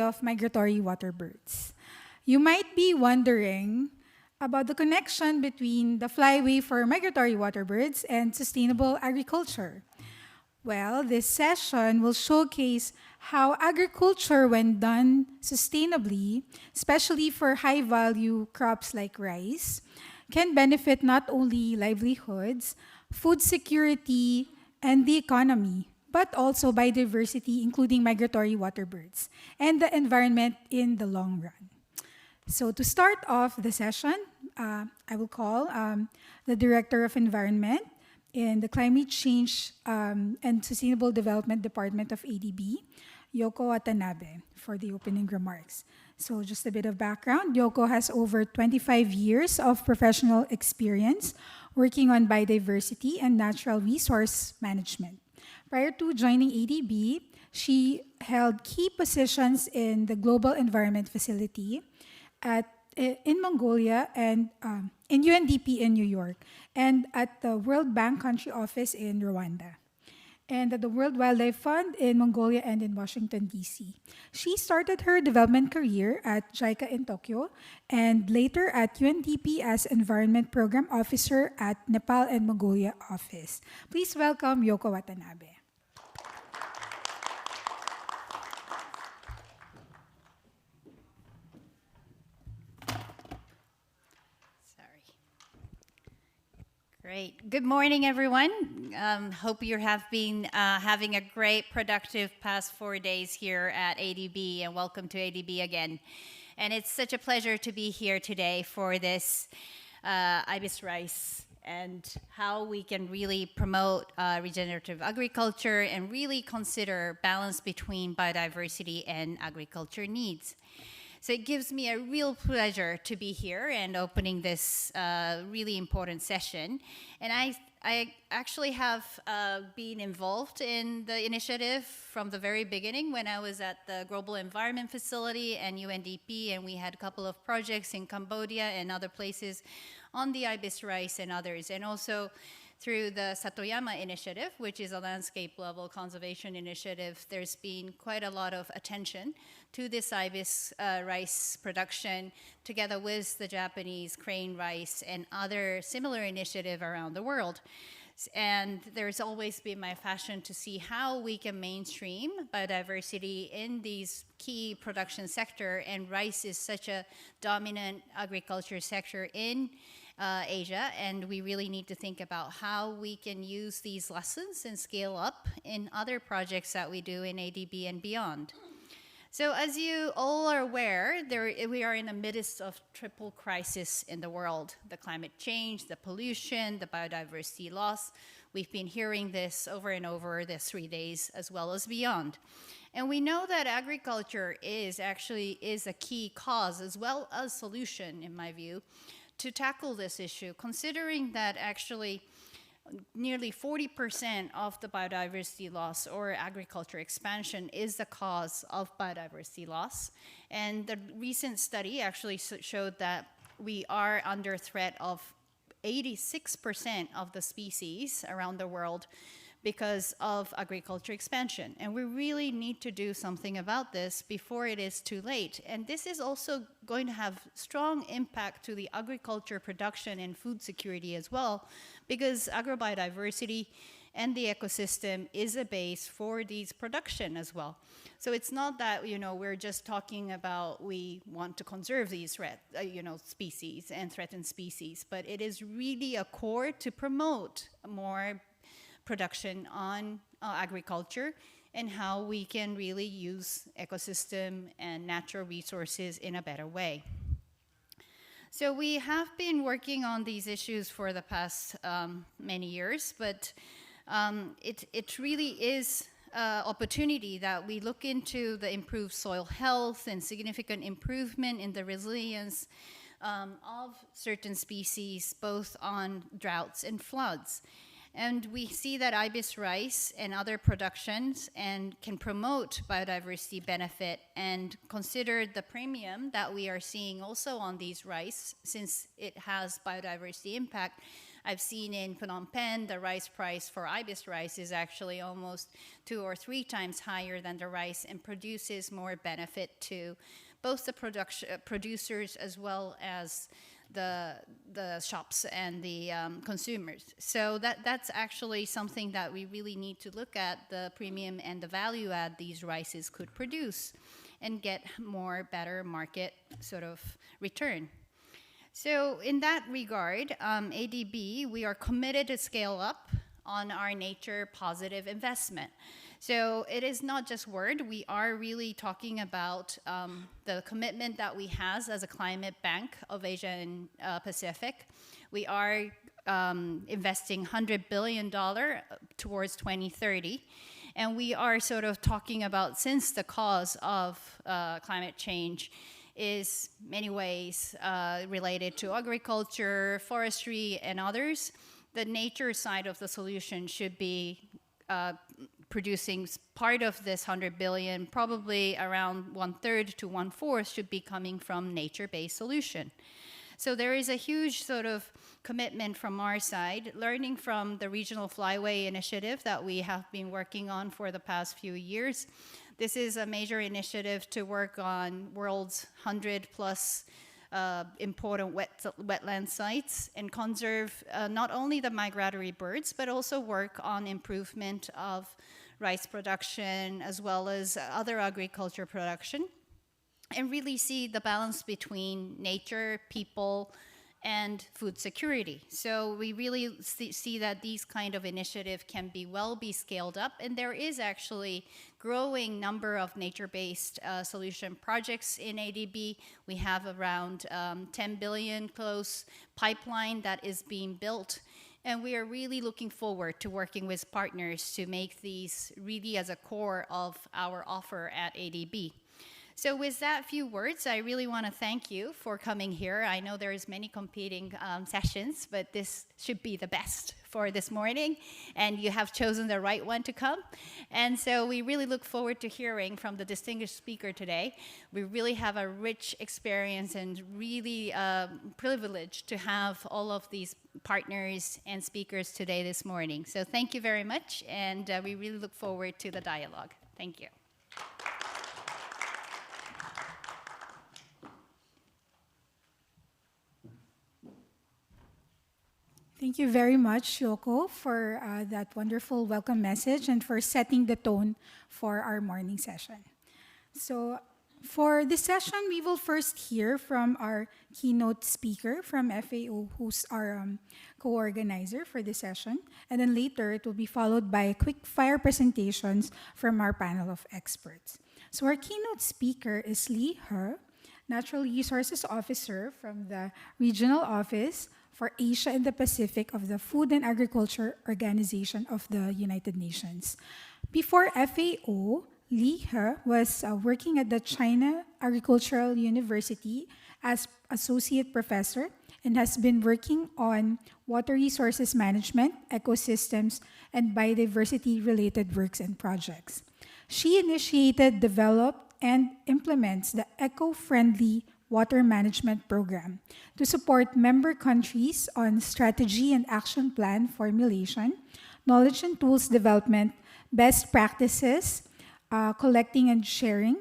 of migratory water birds. You might be wondering about the connection between the flyway for migratory water birds and sustainable agriculture. Well, this session will showcase how agriculture, when done sustainably, especially for high value crops like rice, can benefit not only livelihoods, food security, and the economy, but also biodiversity, including migratory water birds, and the environment in the long run. So to start off the session, I will call the Director of Environment in the Climate Change and Sustainable Development Department of ADB, Yoko Watanabe, for the opening remarks. So just a bit of background, Yoko has over 25 years of professional experience working on biodiversity and natural resource management. Prior to joining ADB, she held key positions in the Global Environment Facility in Mongolia and in UNDP in New York, and at the World Bank Country Office in Rwanda, and at the World Wildlife Fund in Mongolia and in Washington, D.C. She started her development career at JICA in Tokyo and later at UNDP as Environment Program Officer at Nepal and Mongolia Office. Please welcome Yoko Watanabe. Great. Good morning, everyone. Hope you have been having a great, productive past 4 days here at ADB, and welcome to ADB again. And it's such a pleasure to be here today for this Ibis Rice and how we can really promote regenerative agriculture and really consider balance between biodiversity and agriculture needs. So it gives me a real pleasure to be here and opening this really important session. And I actually have been involved in the initiative from the very beginning when I was at the Global Environment Facility and UNDP, and we had a couple of projects in Cambodia and other places on the ibis rice and others, and also through the Satoyama initiative, which is a landscape level conservation initiative. There's been quite a lot of attention to this ibis rice production, together with the Japanese crane rice and other similar initiative around the world. And there's always been my passion to see how we can mainstream biodiversity in these key production sector, and rice is such a dominant agriculture sector in Asia, and we really need to think about how we can use these lessons and scale up in other projects that we do in ADB and beyond. So as you all are aware, we are in the midst of triple crisis in the world: the climate change, the pollution, the biodiversity loss. We've been hearing this over and over this 3 days, as well as beyond. And we know that agriculture is a key cause as well as solution, in my view, to tackle this issue, considering that actually nearly 40% of the biodiversity loss or agriculture expansion is the cause of biodiversity loss. And the recent study actually showed that we are under threat of 86% of the species around the world because of agriculture expansion. And we really need to do something about this before it is too late. And this is also going to have strong impact to the agriculture production and food security as well, because agrobiodiversity and the ecosystem is a base for these production as well. So it's not that, we're just talking about we want to conserve these species and threatened species, but it is really a core to promote more production on agriculture and how we can really use ecosystem and natural resources in a better way. So we have been working on these issues for the past many years, but it really is an opportunity that we look into the improved soil health and significant improvement in the resilience of certain species, both on droughts and floods. And we see that ibis rice and other productions and can promote biodiversity benefit, and consider the premium that we are seeing also on these rice, since it has biodiversity impact, I've seen in Phnom Penh, the rice price for ibis rice is actually almost 2 or 3 times higher than the rice and produces more benefit to both the producers as well as the shops and the consumers. So that's actually something that we really need to look at, the premium and the value add these rices could produce and get more better market sort of return. So in that regard, ADB, we are committed to scale up on our nature positive investment. So it is not just word, we are really talking about the commitment that we have as a climate bank of Asia and Pacific. We are investing $100 billion towards 2030. And we are sort of talking about, since the cause of climate change is many ways related to agriculture, forestry, and others, the nature side of the solution should be producing part of this 100 billion, probably around 1/3 to 1/4 should be coming from nature-based solution. So there is a huge sort of commitment from our side, learning from the regional flyway initiative that we have been working on for the past few years. This is a major initiative to work on world's 100 plus important wetland sites and conserve not only the migratory birds, but also work on improvement of rice production as well as other agriculture production, and really see the balance between nature, people, and food security. So we really see that these kind of initiatives can be scaled up, and there is actually growing number of nature-based solution projects in ADB. We have around 10 billion close pipeline that is being built, and we are really looking forward to working with partners to make these really as a core of our offer at ADB. So with that few words, I really want to thank you for coming here. I know there's many competing sessions, but this should be the best for this morning, and you have chosen the right one to come. And so we really look forward to hearing from the distinguished speaker today. We really have a rich experience and really privileged to have all of these partners and speakers today this morning. So thank you very much, and we really look forward to the dialogue. Thank you. Thank you very much, Yoko, for that wonderful welcome message and for setting the tone for our morning session. So for this session, we will first hear from our keynote speaker from FAO, who's our co-organizer for this session. And then later, it will be followed by quick fire presentations from our panel of experts. So our keynote speaker is Lee He, Natural Resources Officer from the Regional Office for Asia and the Pacific of the Food and Agriculture Organization of the United Nations. Before FAO, Lee He was working at the China Agricultural University as associate professor and has been working on water resources management, ecosystems, and biodiversity-related works and projects. She initiated, developed, and implements the eco-friendly water management program to support member countries on strategy and action plan formulation, knowledge and tools development, best practices, collecting and sharing,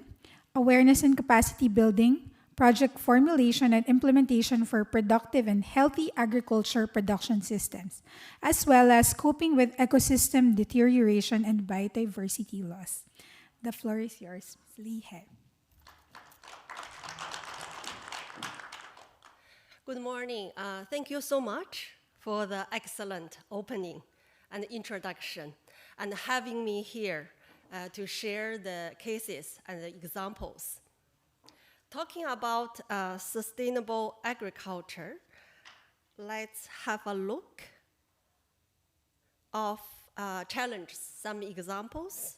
awareness and capacity building, project formulation and implementation for productive and healthy agriculture production systems, as well as coping with ecosystem deterioration and biodiversity loss. The floor is yours, Lee He. Good morning. Thank you so much for the excellent opening and introduction and having me here to share the cases and the examples. Talking about sustainable agriculture, let's have a look of challenges, some examples.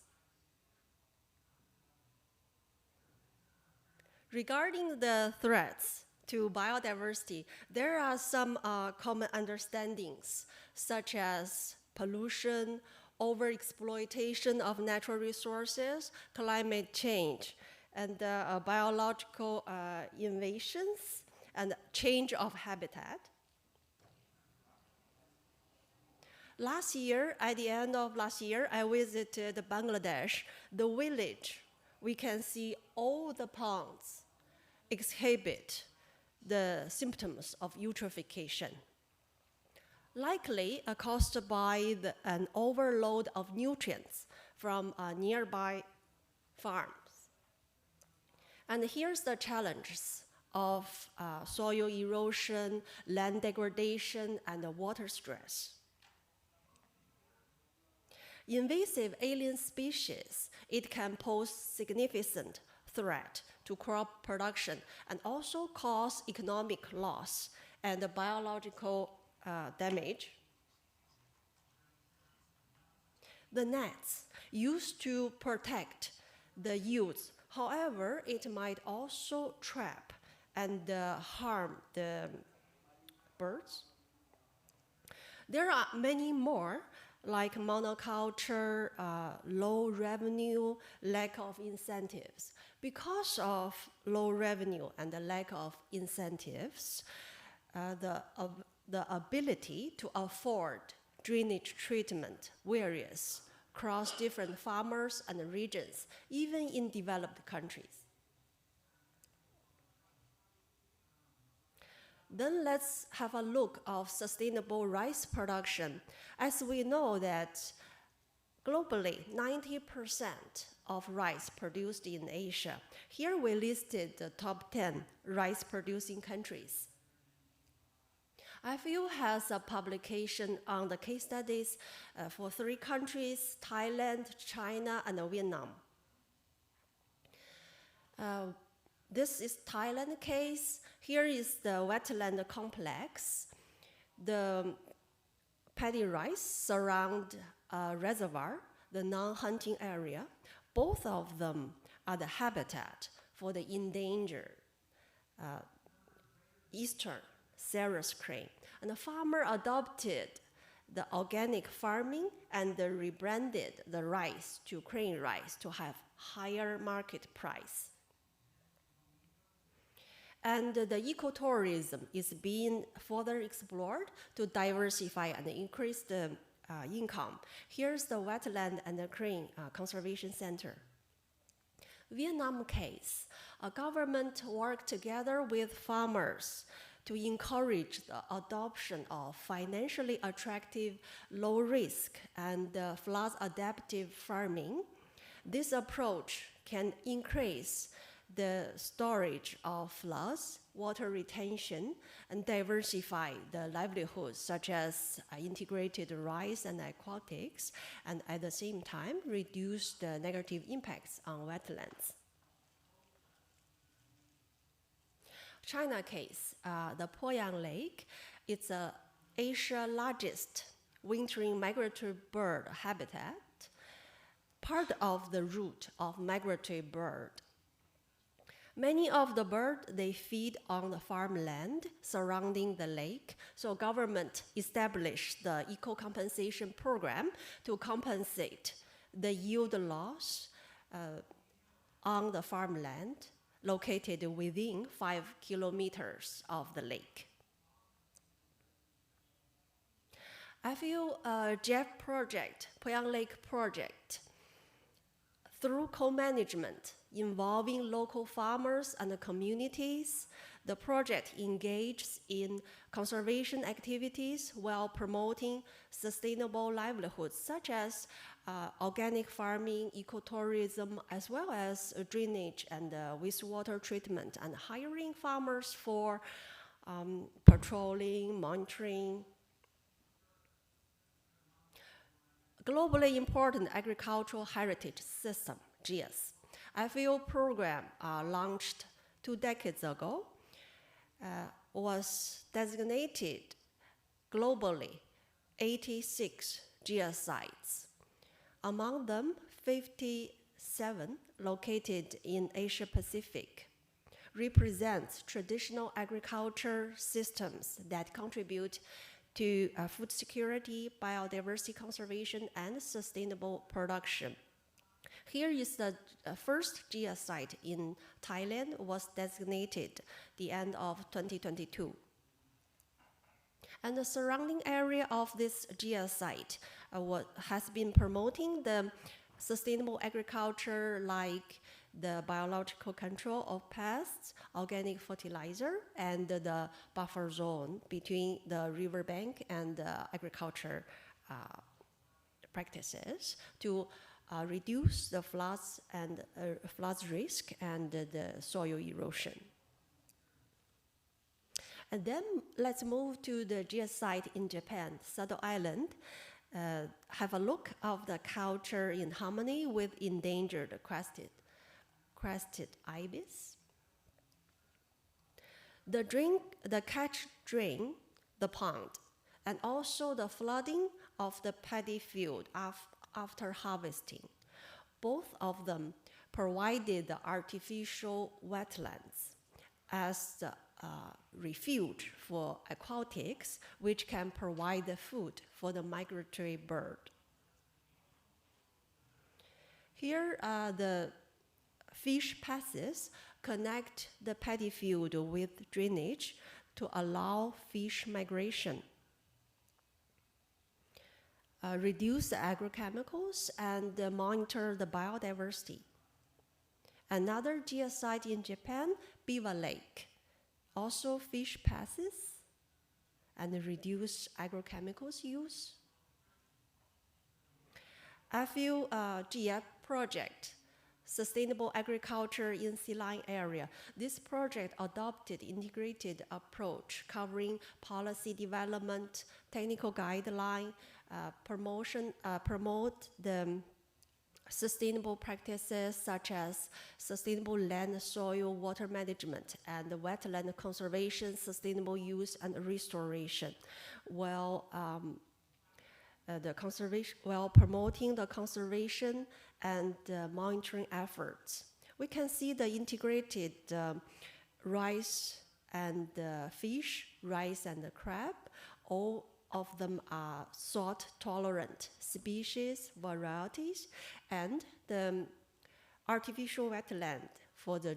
Regarding the threats to biodiversity, there are some common understandings, such as pollution, overexploitation of natural resources, climate change, and biological invasions, and change of habitat. Last year, at the end of last year, I visited Bangladesh, the village. We can see all the ponds exhibit the symptoms of eutrophication, likely caused by an overload of nutrients from nearby farms. And here's the challenges of soil erosion, land degradation, and water stress. Invasive alien species, it can pose significant threat to crop production and also cause economic loss and biological damage. The nets used to protect the yields. However, it might also trap and harm the birds. There are many more, like monoculture, low revenue, lack of incentives. Because of low revenue and the lack of incentives, the ability to afford drainage treatment varies across different farmers and regions, even in developed countries. Then let's have a look of sustainable rice production. As we know that globally, 90% of rice produced in Asia. Here we listed the top 10 rice-producing countries. IFU has a publication on the case studies for 3 countries, Thailand, China, and Vietnam. This is Thailand case. Here is the wetland complex. The paddy rice surround a reservoir, the non-hunting area. Both of them are the habitat for the endangered eastern Sarus crane. And the farmer adopted the organic farming and rebranded the rice to crane rice to have higher market price. And the ecotourism is being further explored to diversify and increase the income. Here's the wetland and the crane conservation center. Vietnam case, a government worked together with farmers to encourage the adoption of financially attractive, low risk, and flood adaptive farming. This approach can increase the storage of floods, water retention, and diversify the livelihoods, such as integrated rice and aquatics, and at the same time, reduce the negative impacts on wetlands. China case, the Poyang Lake, it's Asia's largest wintering migratory bird habitat, part of the route of migratory bird. Many of the birds, they feed on the farmland surrounding the lake. So government established the eco-compensation program to compensate the yield loss on the farmland located within 5 kilometers of the lake. IFU JEF project, Poyang Lake project, through co-management involving local farmers and the communities, the project engages in conservation activities while promoting sustainable livelihoods, such as organic farming, ecotourism, as well as drainage and wastewater treatment, and hiring farmers for patrolling, monitoring. Globally important agricultural heritage system, GS. IFU program launched 2 decades ago, was designated globally 86 GS sites. Among them, 57 located in Asia Pacific represents traditional agriculture systems that contribute to food security, biodiversity conservation, and sustainable production. Here is the first GS site in Thailand, was designated the end of 2022. And the surrounding area of this GS site has been promoting the sustainable agriculture, like the biological control of pests, organic fertilizer, and the buffer zone between the riverbank and the agriculture practices to reduce the floods and floods risk and the soil erosion. And then let's move to the GS site in Japan, Sado Island. Have a look of the culture in harmony with endangered crested ibis. The catch drain, the pond, and also the flooding of the paddy field after harvesting. Both of them provided the artificial wetlands as the refuge for aquatics, which can provide the food for the migratory bird. Here, the fish passes connect the paddy field with drainage to allow fish migration, reduce the agrochemicals, and monitor the biodiversity. Another GS site in Japan, Biwa Lake, also fish passes and reduce agrochemicals use. FU GF project, Sustainable Agriculture in Sea Lion Area. This project adopted integrated approach covering policy development, technical guideline, promote the sustainable practices such as sustainable land, soil, water management, and wetland conservation, sustainable use, and restoration, while promoting the conservation and monitoring efforts. We can see the integrated rice and fish, rice and crab. All of them are salt-tolerant species, varieties, and the artificial wetland for the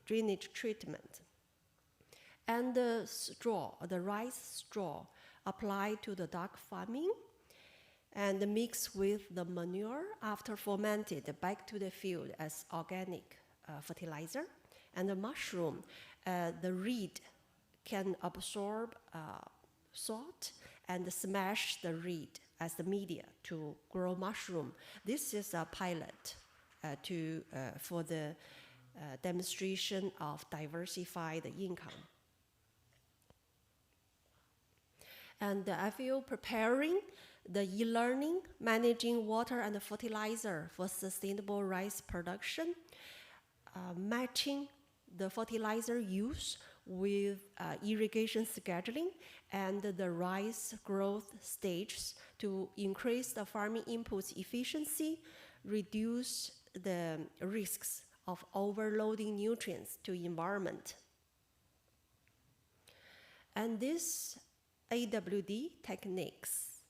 drainage treatment. And the straw, the rice straw, applied to the duck farming and mixed with the manure after fermented back to the field as organic fertilizer. And the mushroom, the reed can absorb salt and smash the reed as the media to grow mushroom. This is a pilot for the demonstration of diversified income. And I feel preparing the e-learning, managing water and fertilizer for sustainable rice production, matching the fertilizer use with irrigation scheduling and the rice growth stages to increase the farming inputs efficiency, reduce the risks of overloading nutrients to environment. And this AWD techniques,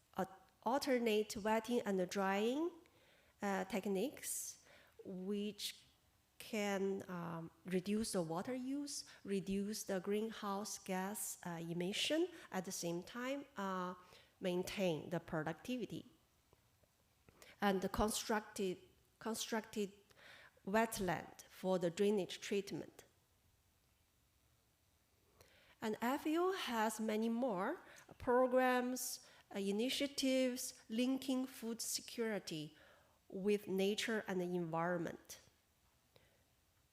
alternate wetting and drying techniques, which can reduce the water use, reduce the greenhouse gas emission, at the same time maintain the productivity. And the constructed wetland for the drainage treatment. And FAO has many more programs, initiatives linking food security with nature and the environment.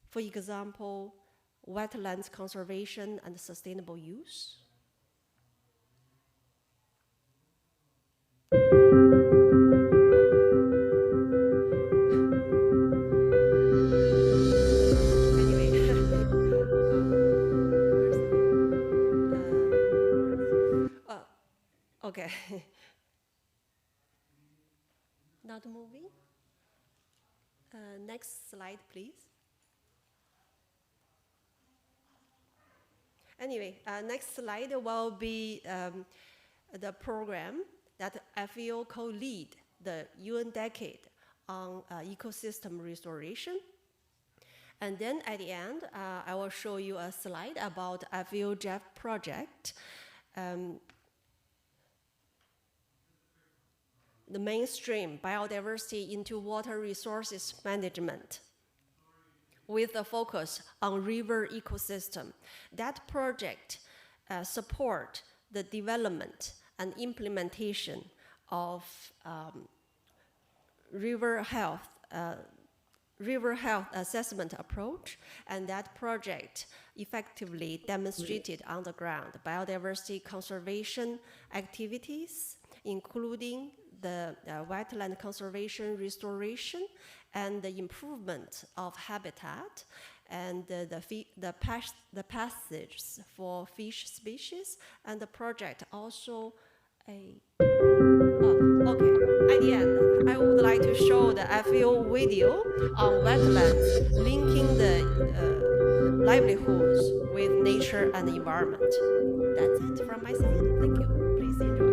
For example, wetlands conservation and sustainable use. Okay. Not moving. Next slide, please. Anyway, next slide will be the program that FAO co-lead the UN Decade on ecosystem restoration. And then at the end, I will show you a slide about FAO GEF project. the mainstream biodiversity into water resources management with a focus on river ecosystem. That project support the development and implementation of river health assessment approach, and that project effectively demonstrated on the ground biodiversity conservation activities, including the wetland conservation restoration and the improvement of habitat, and the passages for fish species, and the project also okay. At the end, I would like to show the FAO video on wetlands linking the livelihoods with nature and the environment. That's it from my side. Thank you. Please enjoy.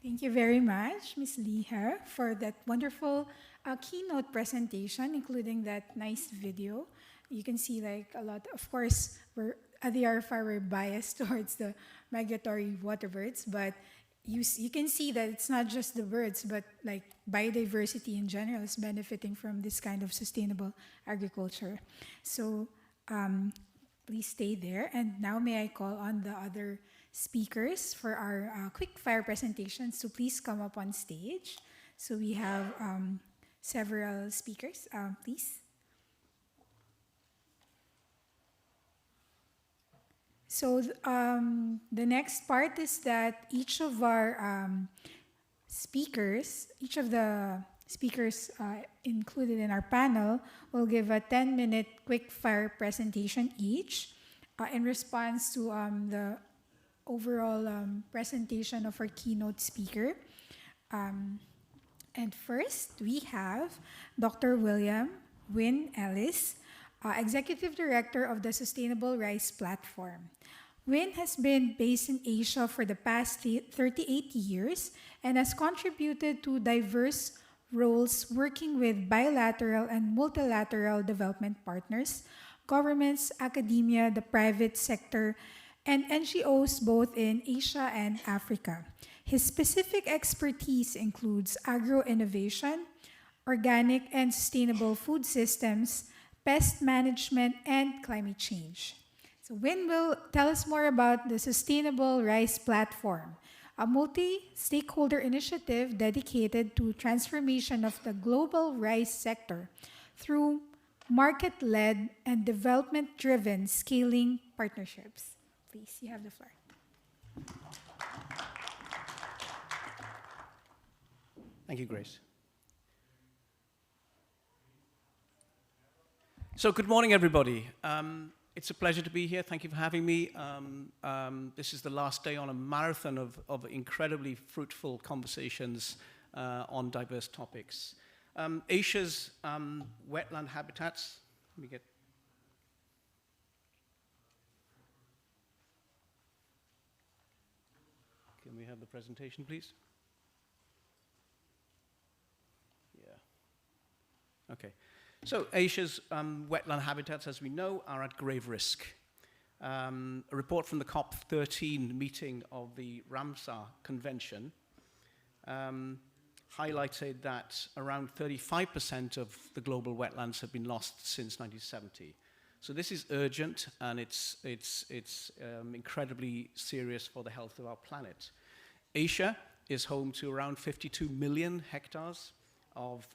Thank you very much, Ms. Liha, for that wonderful keynote presentation, including that nice video. You can see like a lot, of course, at the RFR, we're biased towards the migratory water birds, but you can see that it's not just the birds, but like biodiversity in general is benefiting from this kind of sustainable agriculture. So please stay there. And now may I call on the other speakers for our quick fire presentation. So please come up on stage. So we have several speakers, please. So the next part is that each of our speakers, each of the speakers included in our panel will give a 10-minute quick fire presentation each in response to the overall presentation of our keynote speaker. And first, we have Dr. William Wynn Ellis, Executive Director of the Sustainable Rice Platform. Wynn has been based in Asia for the past 38 years and has contributed to diverse roles working with bilateral and multilateral development partners, governments, academia, the private sector, and NGOs both in Asia and Africa. His specific expertise includes agro-innovation, organic and sustainable food systems, pest management, and climate change. So Win will tell us more about the Sustainable Rice Platform, a multi-stakeholder initiative dedicated to transformation of the global rice sector through market-led and development-driven scaling partnerships. Please, you have the floor. Thank you, Grace. So good morning, everybody. It's a pleasure to be here. Thank you for having me. This is the last day on a marathon of incredibly fruitful conversations on diverse topics. Asia's wetland habitats. Let me get. Can we have the presentation, please? Yeah. Okay. So Asia's wetland habitats, as we know, are at grave risk. A report from the COP13 meeting of the Ramsar Convention highlighted that around 35% of the global wetlands have been lost since 1970. So this is urgent, and it's incredibly serious for the health of our planet. Asia is home to around 52 million hectares of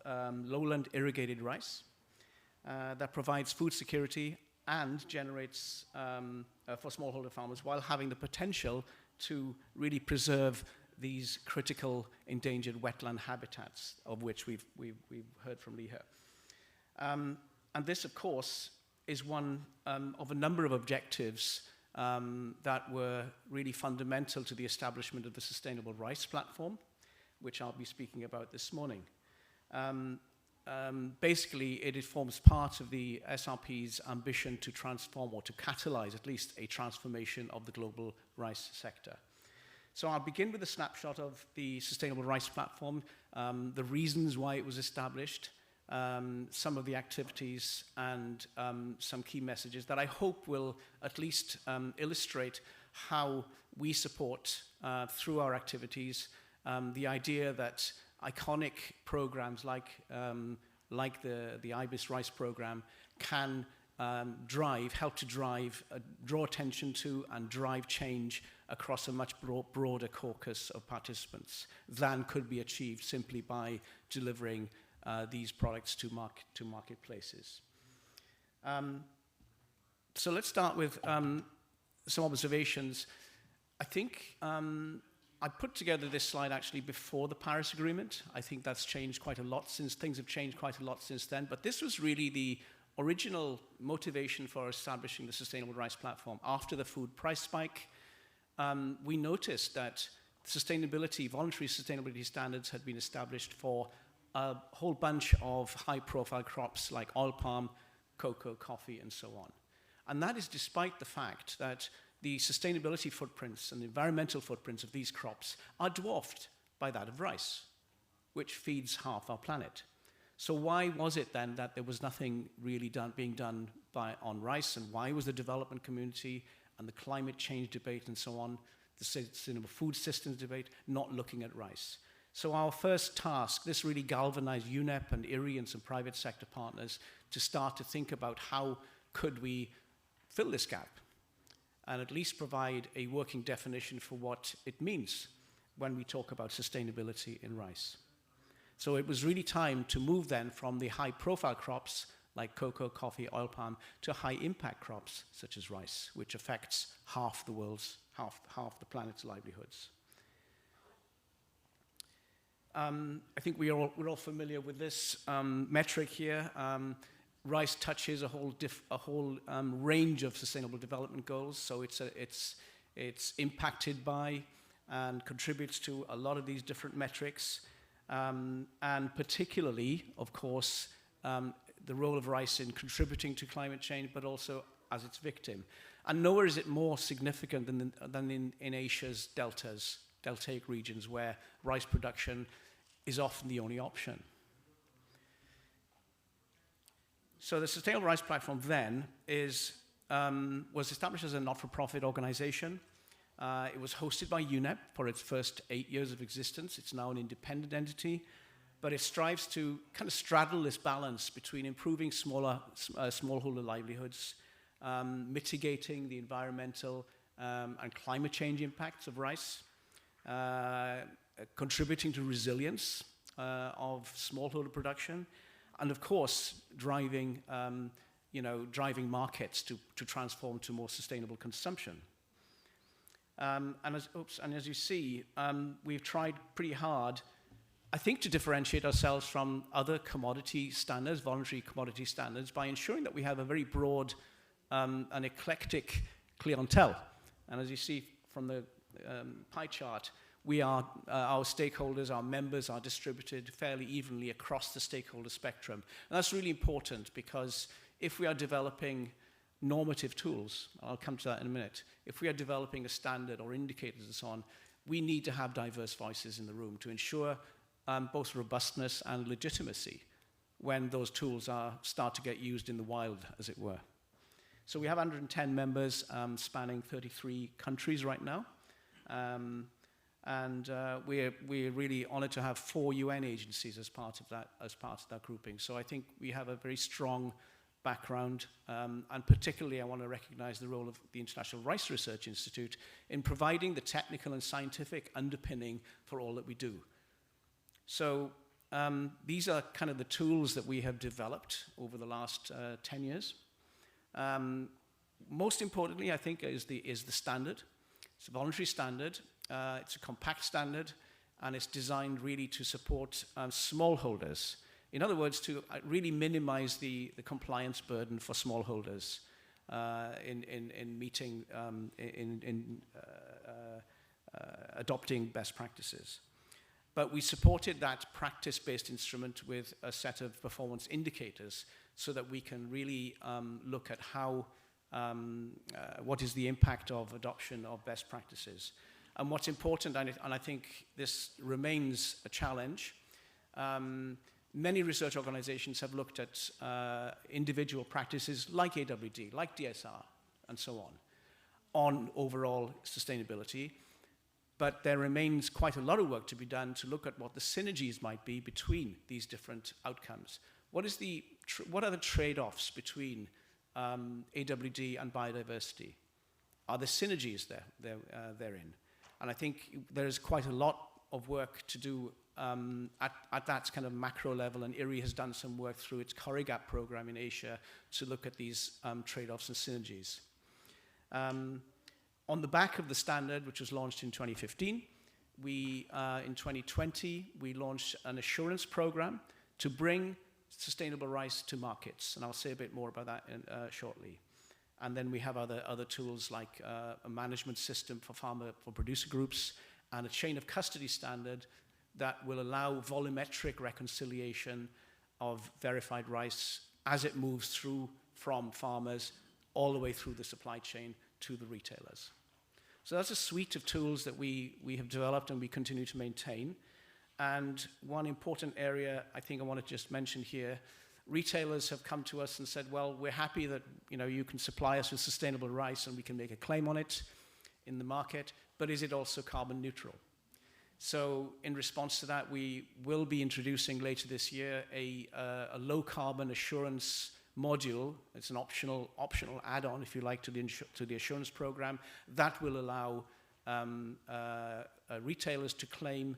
lowland irrigated rice that provides food security and generates for smallholder farmers, while having the potential to really preserve these critical endangered wetland habitats, of which we've heard from Lee here. And this, of course, is one of a number of objectives that were really fundamental to the establishment of the Sustainable Rice Platform, which I'll be speaking about this morning. Basically, it forms part of the SRP's ambition to transform, or to catalyze at least, a transformation of the global rice sector. So I'll begin with a snapshot of the Sustainable Rice Platform, the reasons why it was established, some of the activities, and some key messages that I hope will at least illustrate how we support, through our activities, the idea that iconic programs like the Ibis Rice program can help to drive, draw attention to, and drive change across a much broader caucus of participants than could be achieved simply by delivering these products to marketplaces. So let's start with some observations. I think I put together this slide actually before the Paris Agreement. I think that's changed quite a lot since, things have changed quite a lot since then, but this was really the original motivation for establishing the Sustainable Rice Platform. After the food price spike, we noticed that voluntary sustainability standards had been established for a whole bunch of high-profile crops like oil palm, cocoa, coffee, and so on. And that is despite the fact that the sustainability footprints and the environmental footprints of these crops are dwarfed by that of rice, which feeds half our planet. So why was it then that there was nothing really being done on rice, and why was the development community and the climate change debate and so on, the sustainable food systems debate, not looking at rice? So our first task, this really galvanized UNEP and IRRI and some private sector partners to start to think about how could we fill this gap and at least provide a working definition for what it means when we talk about sustainability in rice. So it was really time to move then from the high-profile crops like cocoa, coffee, oil palm, to high-impact crops such as rice, which affects half the planet's livelihoods. I think we're all familiar with this metric here. Rice touches a whole range of sustainable development goals, so it's impacted by and contributes to a lot of these different metrics, and particularly, of course, the role of rice in contributing to climate change, but also as its victim. And nowhere is it more significant than in Asia's deltaic regions, where rice production is often the only option. So the Sustainable Rice Platform then was established as a not-for-profit organization. It was hosted by UNEP for its first 8 years of existence. It's now an independent entity, but it strives to kind of straddle this balance between improving smallholder livelihoods, mitigating the environmental and climate change impacts of rice, contributing to resilience of smallholder production, and of course driving markets to transform to more sustainable consumption. And as you see, we've tried pretty hard, I think, to differentiate ourselves from other commodity standards, voluntary commodity standards, by ensuring that we have a very broad and eclectic clientele. And as you see from the pie chart, our stakeholders, our members are distributed fairly evenly across the stakeholder spectrum. And that's really important, because if we are developing normative tools, I'll come to that in a minute, if we are developing a standard or indicators and so on, we need to have diverse voices in the room to ensure both robustness and legitimacy when those tools start to get used in the wild, as it were. So we have 110 members spanning 33 countries right now. And we're really honored to have 4 UN agencies as part of that grouping. So I think we have a very strong background, and particularly I want to recognize the role of the International Rice Research Institute in providing the technical and scientific underpinning for all that we do. So these are kind of the tools that we have developed over the last 10 years. Most importantly, I think, is the standard. It's a voluntary standard. It's a compact standard, and it's designed really to support smallholders. In other words, to really minimize the compliance burden for smallholders in meeting, adopting best practices. But we supported that practice-based instrument with a set of performance indicators so that we can really look at how, what is the impact of adoption of best practices. And what's important, and I think this remains a challenge, many research organizations have looked at individual practices like AWD, like DSR, and so on overall sustainability. But there remains quite a lot of work to be done to look at what the synergies might be between these different outcomes. What are the trade-offs between AWD and biodiversity? Are there synergies therein? And I think there is quite a lot of work to do at that kind of macro level, and IRRI has done some work through its Corrigap program in Asia to look at these trade-offs and synergies. On the back of the standard, which was launched in 2015, in 2020, we launched an assurance program to bring sustainable rice to markets, and I'll say a bit more about that shortly. And then we have other tools like a management system for producer groups, and a chain of custody standard that will allow volumetric reconciliation of verified rice as it moves through from farmers all the way through the supply chain to the retailers. So that's a suite of tools that we have developed and we continue to maintain. And one important area I think I want to just mention here, retailers have come to us and said, well, we're happy that you can supply us with sustainable rice and we can make a claim on it in the market, but is it also carbon neutral? So in response to that, we will be introducing later this year a low carbon assurance module. It's an optional add-on, if you like, to the assurance program that will allow retailers to claim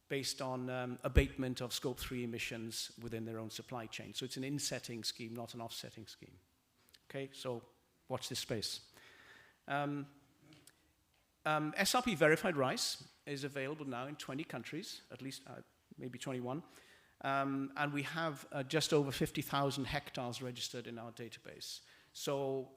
based on abatement of scope 3 emissions within their own supply chain. So it's an insetting scheme, not an offsetting scheme. Okay, so watch this space. SRP verified rice is available now in 20 countries, at least maybe 21. And we have just over 50,000 hectares registered in our database. So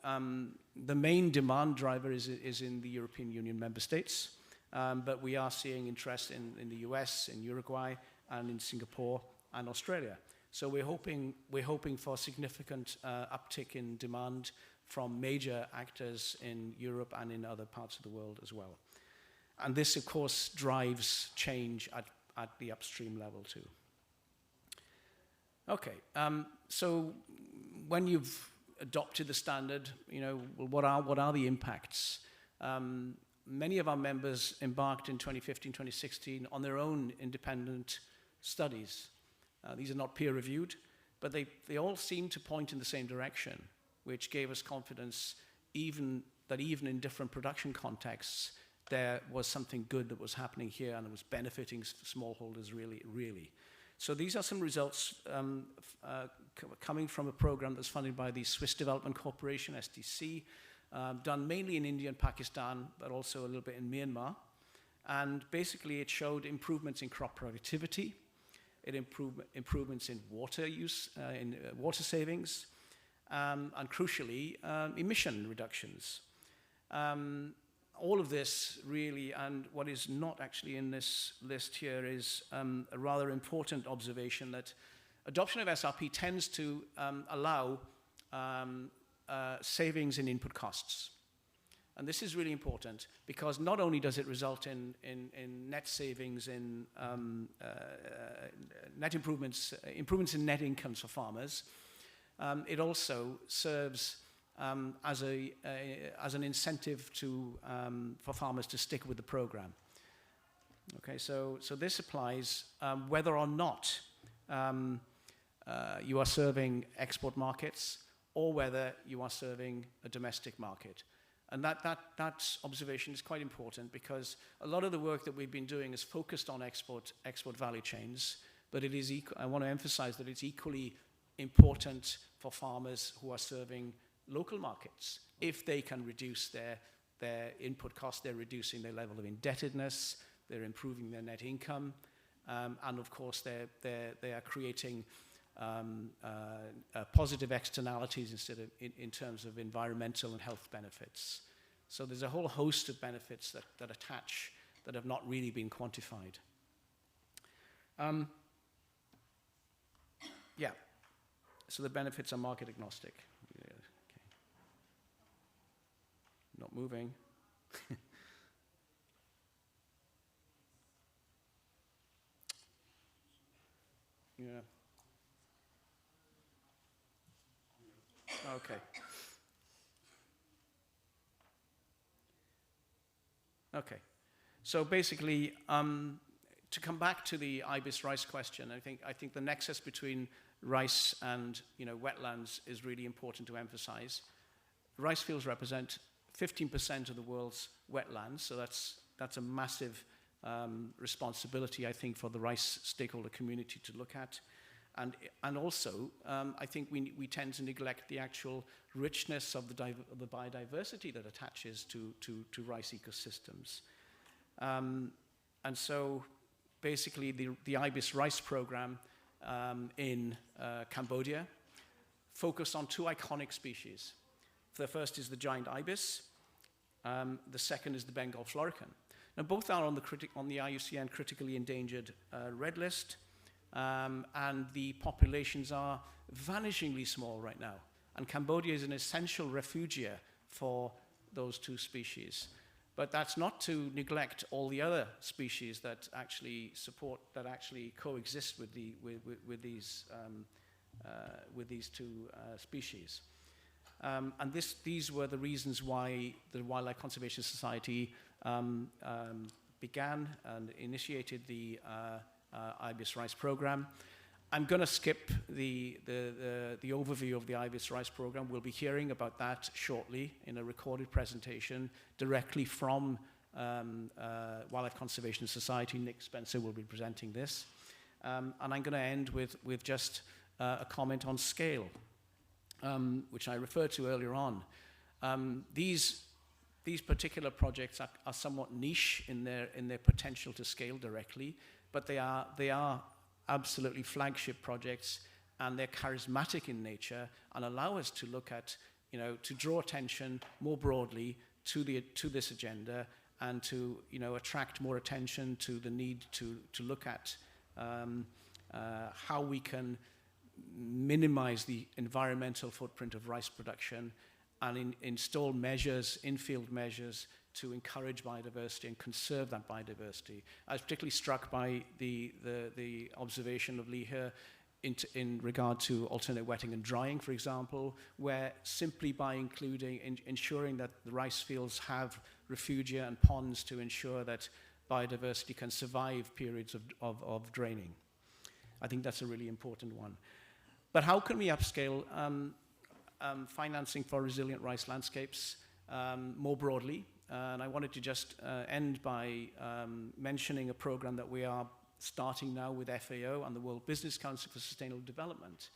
the main demand driver is in the European Union member states, but we are seeing interest in the US, in Uruguay, and in Singapore and Australia. So we're hoping for significant uptick in demand from major actors in Europe and in other parts of the world as well. And this, of course, drives change at the upstream level too. Okay, so when you've adopted the standard, what are the impacts? Many of our members embarked in 2015, 2016 on their own independent studies. These are not peer-reviewed, but they all seem to point in the same direction, which gave us confidence even in different production contexts, there was something good that was happening here and it was benefiting smallholders really. So these are some results coming from a program that's funded by the Swiss Development Corporation, SDC, done mainly in India and Pakistan, but also a little bit in Myanmar. And basically it showed improvements in crop productivity, improvements in water use, in water savings, and crucially, emission reductions. All of this really, and what is not actually in this list here is a rather important observation that adoption of SRP tends to allow savings in input costs. And this is really important because not only does it result in net savings, in net improvements in net incomes for farmers, it also serves as an incentive for farmers to stick with the program. Okay, so this applies whether or not you are serving export markets or whether you are serving a domestic market. And that observation is quite important because a lot of the work that we've been doing is focused on export value chains, but it is I want to emphasize that it's equally important for farmers who are serving local markets. If they can reduce their input costs, they're reducing their level of indebtedness, they're improving their net income, and of course they are creating positive externalities instead of in terms of environmental and health benefits. So there's a whole host of benefits that attach that have not really been quantified. Yeah, so the benefits are market agnostic. Yeah, okay. Not moving. Yeah. Okay. Okay. So basically, to come back to the ibis rice question, I think the nexus between rice and wetlands is really important to emphasize. Rice fields represent 15% of the world's wetlands, so that's a massive responsibility, I think, for the rice stakeholder community to look at. And also, I think we tend to neglect the actual richness of the biodiversity that attaches to rice ecosystems. And so, basically, the Ibis Rice program in Cambodia focused on two iconic species. The first is the giant ibis. The second is the Bengal florican. Now, both are on the IUCN critically endangered red list. And the populations are vanishingly small right now. And Cambodia is an essential refugia for those two species. But that's not to neglect all the other species that actually coexist with these two species. And these were the reasons why the Wildlife Conservation Society began and initiated the Ibis Rice program. I'm going to skip the overview of the Ibis Rice program. We'll be hearing about that shortly in a recorded presentation directly from Wildlife Conservation Society. Nick Spencer will be presenting this. And I'm going to end with just a comment on scale, which I referred to earlier on. These particular projects are somewhat niche in their potential to scale directly, but they are absolutely flagship projects, and they're charismatic in nature and allow us to look at, to draw attention more broadly to this agenda and to, attract more attention to the need to look at how we can minimize the environmental footprint of rice production and install measures, in-field measures, to encourage biodiversity and conserve that biodiversity. I was particularly struck by the observation of Lee here in regard to alternate wetting and drying, for example, where simply by ensuring that the rice fields have refugia and ponds to ensure that biodiversity can survive periods of draining. I think that's a really important one. But how can we upscale financing for resilient rice landscapes more broadly? And I wanted to just end by mentioning a program that we are starting now with FAO and the World Business Council for Sustainable Development.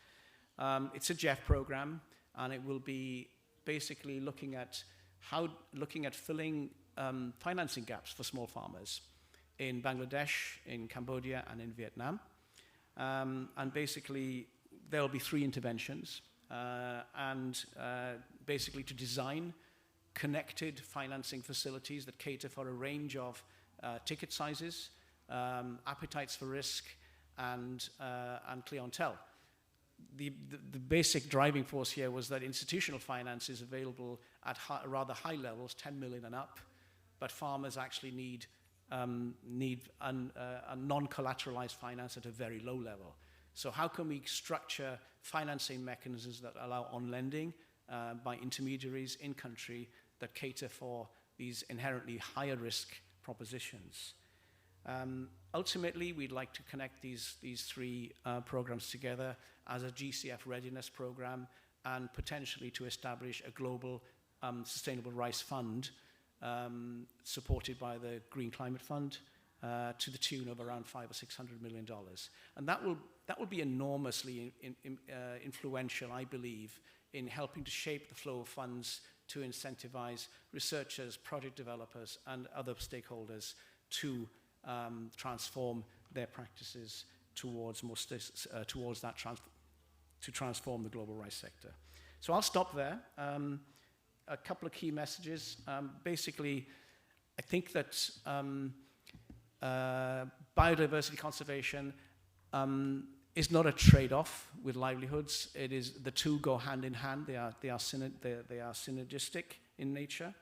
It's a GEF program, and it will be basically looking at filling financing gaps for small farmers in Bangladesh, in Cambodia, and in Vietnam. And basically, there will be 3 interventions, basically to design connected financing facilities that cater for a range of ticket sizes, appetites for risk, and clientele. The basic driving force here was that institutional finance is available at rather high levels, 10 million and up, but farmers actually need a non-collateralized finance at a very low level. So how can we structure financing mechanisms that allow on lending by intermediaries in country that cater for these inherently higher risk propositions? Ultimately, we'd like to connect these 3 programs together as a GCF readiness program, and potentially to establish a global sustainable rice fund supported by the Green Climate Fund to the tune of around $500 or $600 million. And that will be enormously influential, I believe, in helping to shape the flow of funds to incentivize researchers, project developers, and other stakeholders to transform their practices towards to transform the global rice sector. So I'll stop there. A couple of key messages. Basically, I think that biodiversity conservation is not a trade-off with livelihoods. It is, the two go hand in hand. They are synergistic in nature.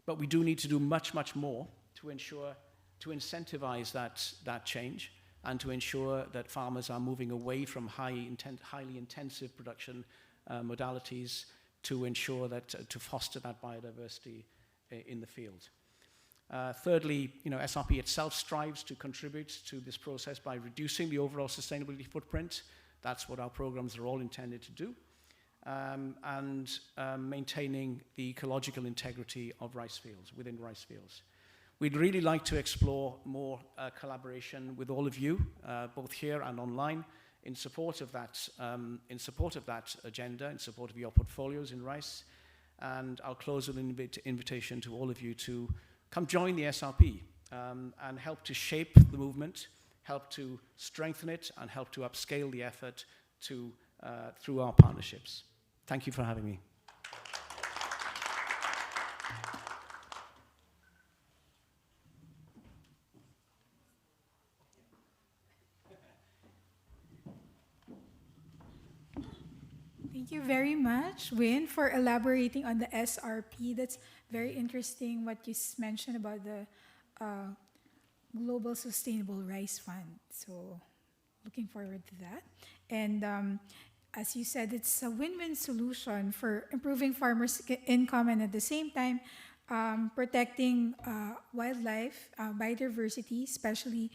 But we do need to do much, much more to incentivize that change, and to ensure that farmers are moving away from highly intensive production modalities, to ensure that to foster that biodiversity in the field. Thirdly, SRP itself strives to contribute to this process by reducing the overall sustainability footprint. That's what our programs are all intended to do. And maintaining the ecological integrity of rice fields, within rice fields. We'd really like to explore more collaboration with all of you, both here and online, in support of that agenda, in support of your portfolios in rice. And I'll close with an invitation to all of you to come join the SRP and help to shape the movement, help to strengthen it, and help to upscale the effort through our partnerships. Thank you for having me. Thank you very much, Win, for elaborating on the SRP. That's very interesting what you mentioned about the Global Sustainable Rice Fund. So looking forward to that. And as you said, it's a win-win solution for improving farmers' income and at the same time protecting wildlife, biodiversity, especially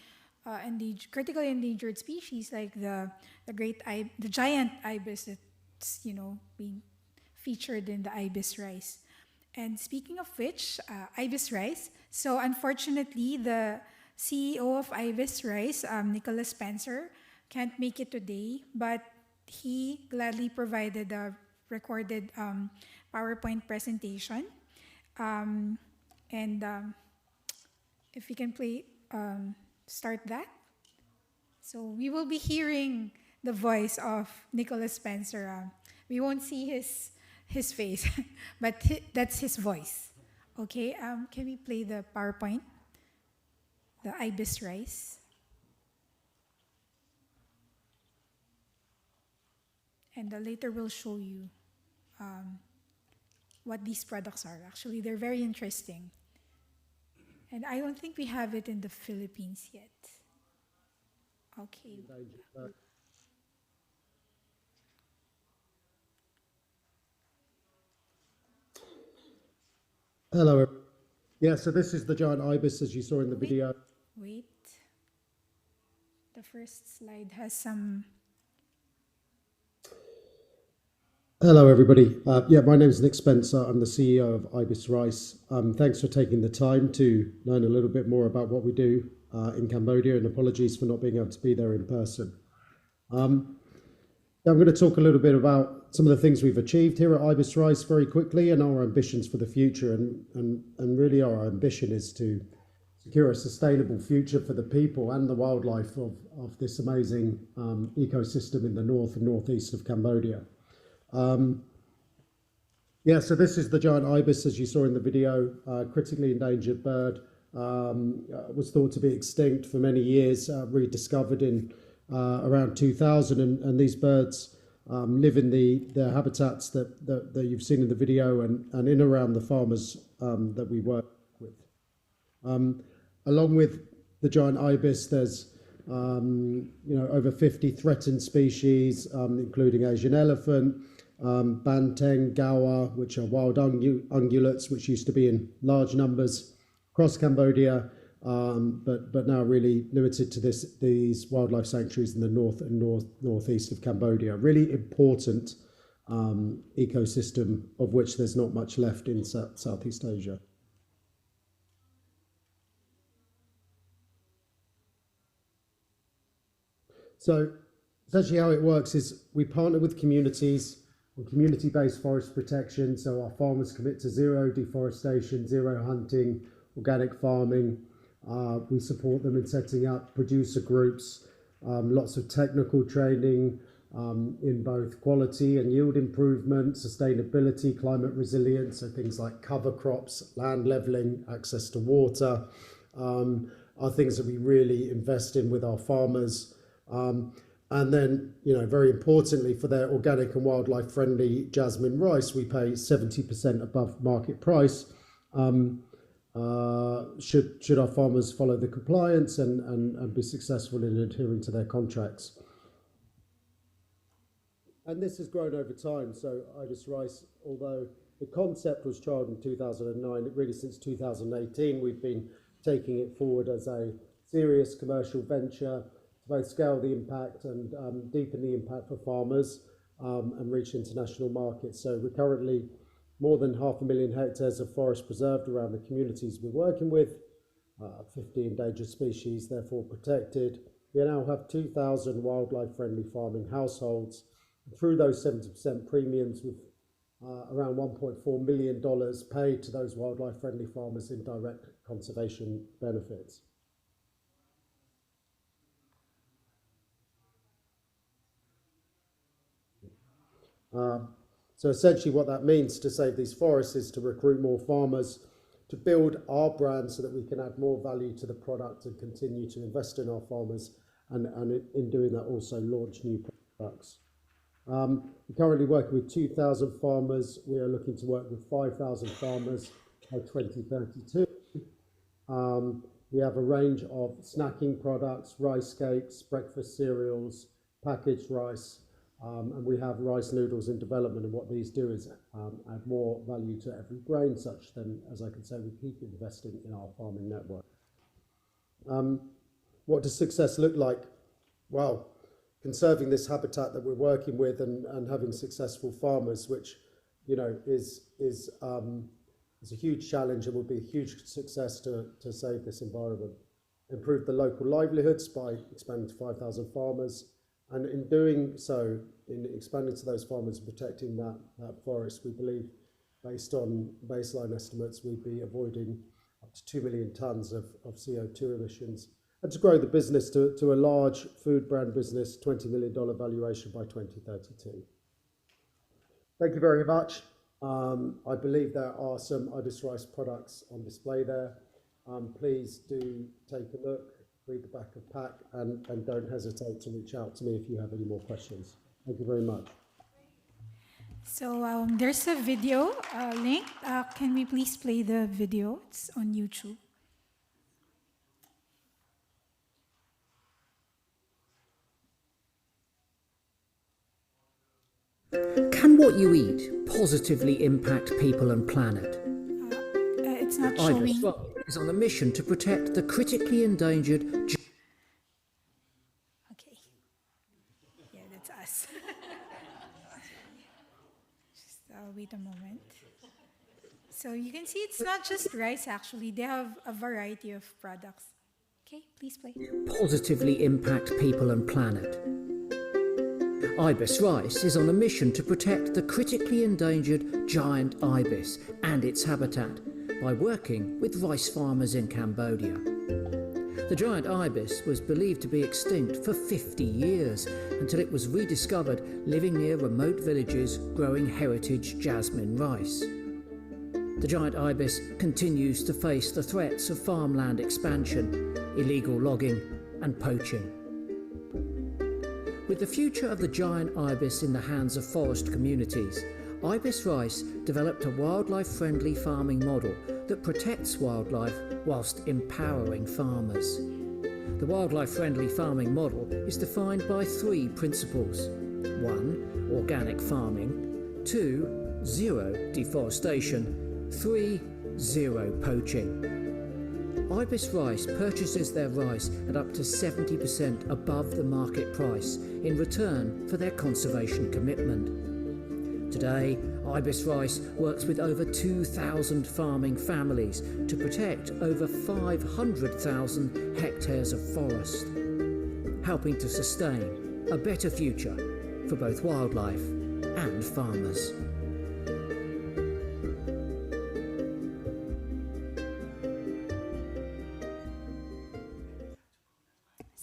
critically endangered species like the giant ibis that's being featured in the ibis rice. And speaking of which, ibis rice. So unfortunately, the CEO of Ibis Rice, Nicholas Spencer, can't make it today, but he gladly provided a recorded PowerPoint presentation. If we can start that. So we will be hearing the voice of Nicholas Spencer. We won't see his face, but that's his voice. Okay, can we play the PowerPoint? The Ibis Rice. And later we'll show you what these products are. Actually, they're very interesting. And I don't think we have it in the Philippines yet. Okay. Hello. Yeah, so this is the giant ibis as you saw in the video. Wait. The first slide has some. Hello, everybody. Yeah, my name is Nick Spencer. I'm the CEO of Ibis Rice. Thanks for taking the time to learn a little bit more about what we do in Cambodia, and apologies for not being able to be there in person. I'm going to talk a little bit about some of the things we've achieved here at Ibis Rice very quickly and our ambitions for the future. And really our ambition is to secure a sustainable future for the people and the wildlife of this amazing ecosystem in the north and northeast of Cambodia. Yeah, so this is the giant ibis, as you saw in the video, critically endangered bird, was thought to be extinct for many years, rediscovered in around 2000, and these birds live in the habitats that you've seen in the video and in around the farmers that we work with. Along with the giant ibis, there's over 50 threatened species, including Asian elephant, banteng, gawa, which are wild ungulates, which used to be in large numbers across Cambodia, but now really limited to these wildlife sanctuaries in the north and northeast of Cambodia. Really important ecosystem of which there's not much left in Southeast Asia. So essentially how it works is we partner with communities on community-based forest protection. So our farmers commit to zero deforestation, zero hunting, organic farming. We support them in setting up producer groups, lots of technical training in both quality and yield improvement, sustainability, climate resilience, so things like cover crops, land levelling, access to water, are things that we really invest in with our farmers. And then, very importantly, for their organic and wildlife friendly jasmine rice, we pay 70% above market price. Should our farmers follow the compliance and be successful in adhering to their contracts. And this has grown over time. So Ibis Rice, although the concept was trialled in 2009, really since 2018, we've been taking it forward as a serious commercial venture to both scale the impact and deepen the impact for farmers and reach international markets. So we're currently more than 500,000 hectares of forest preserved around the communities we're working with, 50 endangered species therefore protected. We now have 2,000 wildlife-friendly farming households. Through those 70% premiums, with around $1.4 million paid to those wildlife-friendly farmers in direct conservation benefits. So essentially what that means to save these forests is to recruit more farmers, to build our brand so that we can add more value to the product and continue to invest in our farmers, and in doing that also launch new products. We're currently working with 2,000 farmers. We are looking to work with 5,000 farmers by 2032. We have a range of snacking products, rice cakes, breakfast cereals, packaged rice, and we have rice noodles in development, and what these do is add more value to every grain, such then, as I can say, we keep investing in our farming network. What does success look like? Well, conserving this habitat that we're working with and having successful farmers, which is a huge challenge and will be a huge success to save this environment. Improve the local livelihoods by expanding to 5,000 farmers. And in doing so, in expanding to those farmers and protecting that forest, we believe, based on baseline estimates, we'd be avoiding up to 2 million tonnes of CO2 emissions. And to grow the business to a large food brand business, $20 million valuation by 2032. Thank you very much. I believe there are some Ibis Rice products on display there. Please do take a look. Read the back of pack, and don't hesitate to reach out to me if you have any more questions. Thank you very much. So there's a video link. Can we please play the video? It's on YouTube. Can what you eat positively impact people and planet? It's not not Ibis showing. Rice is on a mission to protect the critically endangered Okay. Yeah, that's us. Just wait a moment. So you can see it's not just rice actually. They have a variety of products. Okay, please play. positively impact people and planet. Ibis Rice is on a mission to protect the critically endangered giant ibis and its habitat by working with rice farmers in Cambodia. The giant ibis was believed to be extinct for 50 years until it was rediscovered living near remote villages growing heritage jasmine rice. The giant ibis continues to face the threats of farmland expansion, illegal logging and poaching. With the future of the giant ibis in the hands of forest communities, Ibis Rice developed a wildlife-friendly farming model that protects wildlife whilst empowering farmers. The wildlife-friendly farming model is defined by 3 principles. 1. Organic farming. 2. Zero deforestation. 3. Zero poaching. Ibis Rice purchases their rice at up to 70% above the market price in return for their conservation commitment. Today, Ibis Rice works with over 2,000 farming families to protect over 500,000 hectares of forest, helping to sustain a better future for both wildlife and farmers.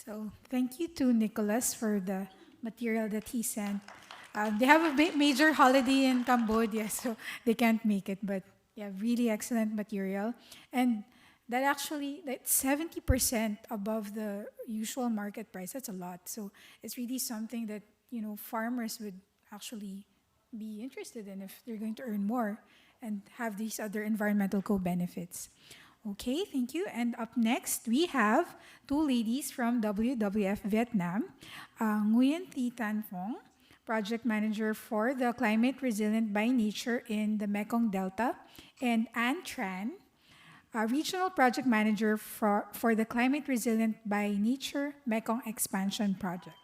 So thank you to Nicholas for the material that he sent. They have a major holiday in Cambodia, so they can't make it. But yeah, really excellent material, and that actually that's 70% above the usual market price. That's a lot. So it's really something that farmers would actually be interested in if they're going to earn more and have these other environmental co-benefits. Okay, thank you. And up next, we have 2 ladies from WWF Vietnam, Nguyen Thi Tan Phong, Project Manager for the Climate Resilient by Nature in the Mekong Delta, and Ann Tran, Regional Project Manager for the Climate Resilient by Nature Mekong Expansion Project.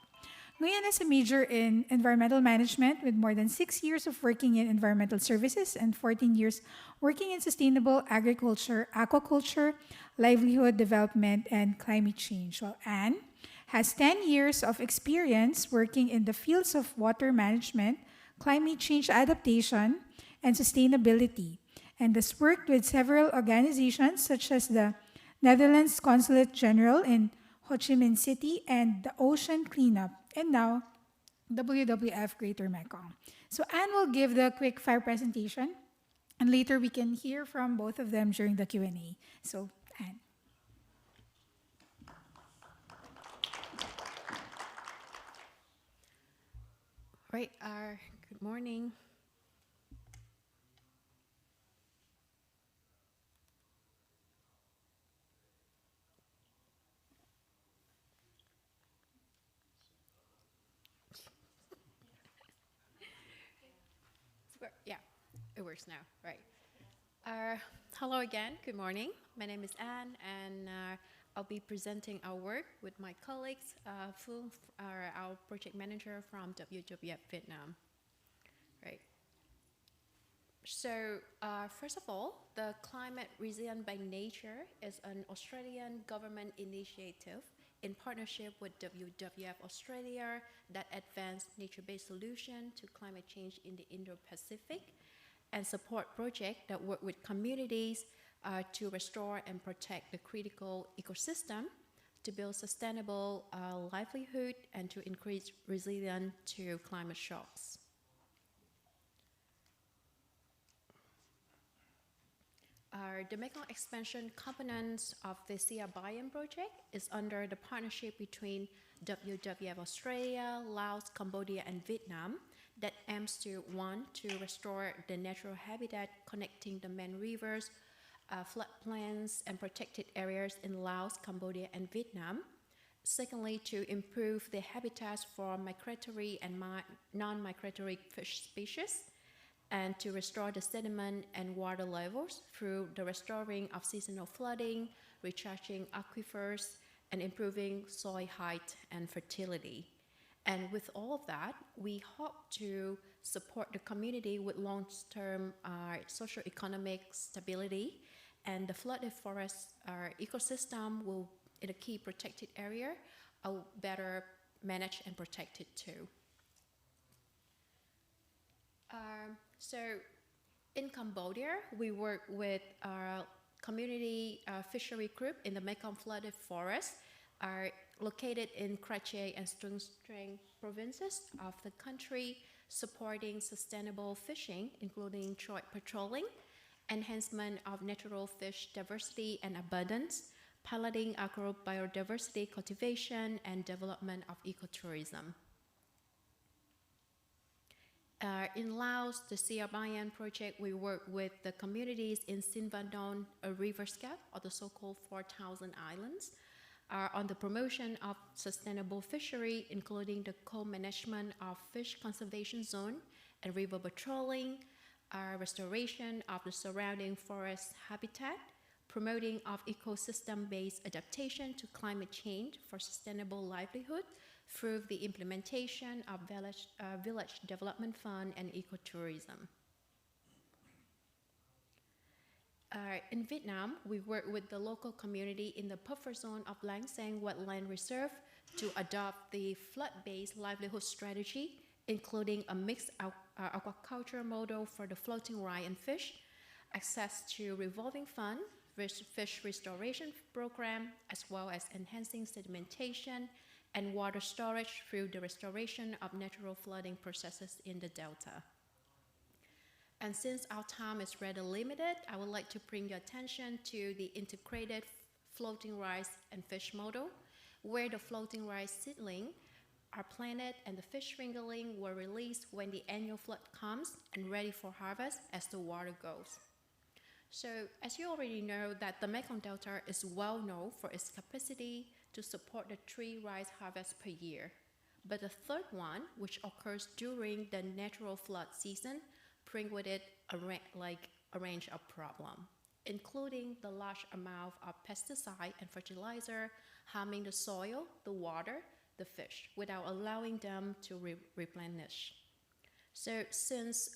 Nguyen is a major in environmental management with more than 6 years of working in environmental services and 14 years working in sustainable agriculture, aquaculture, livelihood development, and climate change. While Anne has 10 years of experience working in the fields of water management, climate change adaptation, and sustainability, and has worked with several organizations such as the Netherlands Consulate General in Ho Chi Minh City and the Ocean Cleanup, and now WWF Greater Mekong. So Anne will give the quick fire presentation, and later we can hear from both of them during the Q&A. So Anne. Right, good morning. Yeah, it works now, right. Hello again, good morning. My name is Anne, and I'll be presenting our work with my colleagues, Phương, our project manager from WWF Vietnam. Right. So, first of all, the Climate Resilient by Nature is an Australian government initiative in partnership with WWF Australia that advance nature-based solutions to climate change in the Indo-Pacific and support projects that work with communities to restore and protect the critical ecosystem, to build sustainable livelihood, and to increase resilience to climate shocks. The Mekong expansion components of the Sia Biome project is under the partnership between WWF Australia, Laos, Cambodia, and Vietnam that aims to, 1, to restore the natural habitat connecting the main rivers, floodplains, and protected areas in Laos, Cambodia, and Vietnam. Secondly, to improve the habitats for migratory and non-migratory fish species. and to restore the sediment and water levels through the restoring of seasonal flooding, recharging aquifers, and improving soil height and fertility. And with all of that, we hope to support the community with long-term socio-economic stability, and the flooded forest ecosystem will, in a key protected area, better managed and protected too. So in Cambodia, we work with our community fishery group in the Mekong flooded forest, are located in Krache and Stung Treng provinces of the country, supporting sustainable fishing, including trout patrolling, enhancement of natural fish diversity and abundance, piloting agro-biodiversity cultivation, and development of ecotourism. In Laos, the Siabayan project, we work with the communities in Sinvandon, a river scape, or the so-called 4,000 islands, on the promotion of sustainable fishery, including the co-management of fish conservation zone and river patrolling, restoration of the surrounding forest habitat, promoting of ecosystem-based adaptation to climate change for sustainable livelihood through the implementation of village development fund and ecotourism. In Vietnam, we work with the local community in the buffer zone of Lang Sang Wetland Reserve to adopt the flood-based livelihood strategy, including a mixed aquaculture model for the floating rice and fish, access to revolving fund, fish restoration program, as well as enhancing sedimentation and water storage through the restoration of natural flooding processes in the delta. And since our time is rather limited, I would like to bring your attention to the integrated floating rice and fish model, where the floating rice seedling are planted and the fish fingerling were released when the annual flood comes and ready for harvest as the water goes. So, as you already know, that the Mekong Delta is well known for its capacity to support the 3 rice harvests per year. But the third one, which occurs during the natural flood season, bring with it a range of problems, including the large amount of pesticide and fertilizer harming the soil, the water, the fish, without allowing them to replenish. So since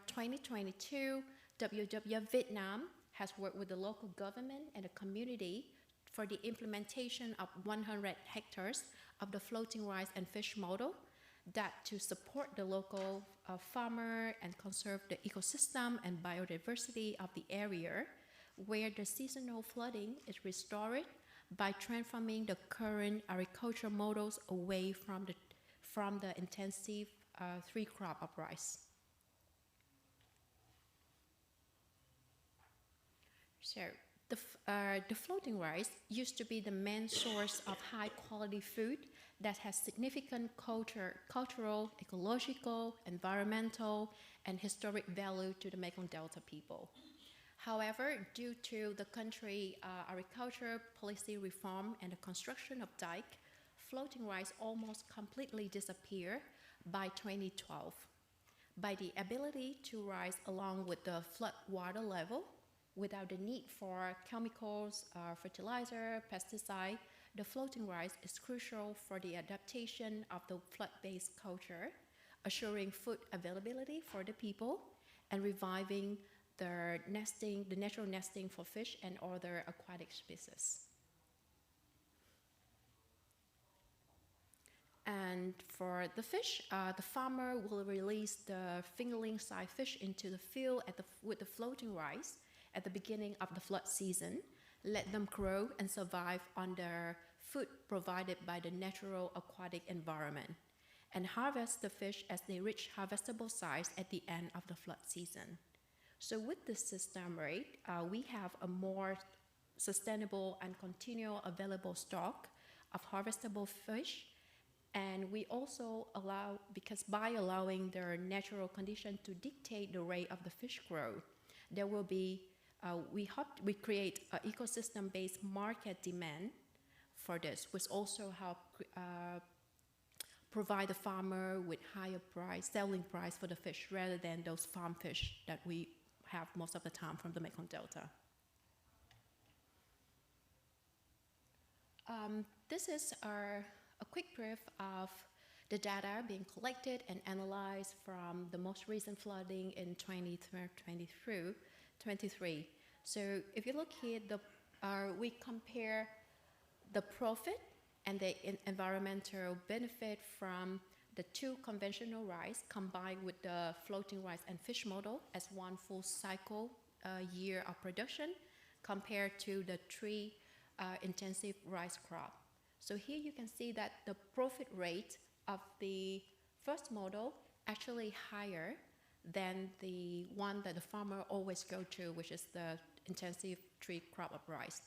2022, WWF Vietnam has worked with the local government and the community for the implementation of 100 hectares of the floating rice and fish model, that to support the local farmer and conserve the ecosystem and biodiversity of the area, where the seasonal flooding is restored by transforming the current agricultural models away from the intensive 3 crop of rice. So the floating rice used to be the main source of high quality food that has significant cultural, ecological, environmental, and historic value to the Mekong Delta people. However, due to the country agriculture policy reform and the construction of dike, floating rice almost completely disappeared by 2012. By the ability to rise along with the flood water level, without the need for chemicals, fertilizer, pesticide, the floating rice is crucial for the adaptation of the flood-based culture, assuring food availability for the people, and reviving the natural nesting for fish and other aquatic species. And for the fish, the farmer will release the fingerling-sized fish into the field with the floating rice at the beginning of the flood season, let them grow and survive on their food provided by the natural aquatic environment, and harvest the fish as they reach harvestable size at the end of the flood season. So with this system, right, we have a more sustainable and continual available stock of harvestable fish, and we also allow, because by allowing their natural condition to dictate the rate of the fish growth, there will be we create an ecosystem-based market demand for this, which also help provide the farmer with higher price, selling price for the fish rather than those farm fish that we have most of the time from the Mekong Delta. This is a quick brief of the data being collected and analyzed from the most recent flooding in 2023. So if you look here, we compare the profit and the environmental benefit from the two conventional rice combined with the floating rice and fish model as one full cycle year of production compared to the three intensive rice crop. So here you can see that the profit rate of the first model actually higher than the one that the farmer always go to, which is the intensive tree crop of rice.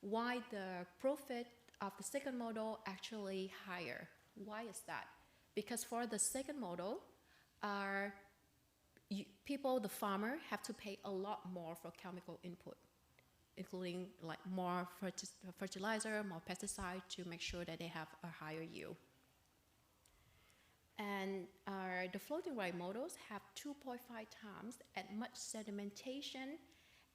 Why the profit of the second model actually higher? Why is that? Because for the second model, the farmer have to pay a lot more for chemical input, including like more fertilizer, more pesticide to make sure that they have a higher yield. And the floating rice models have 2.5 times as much sedimentation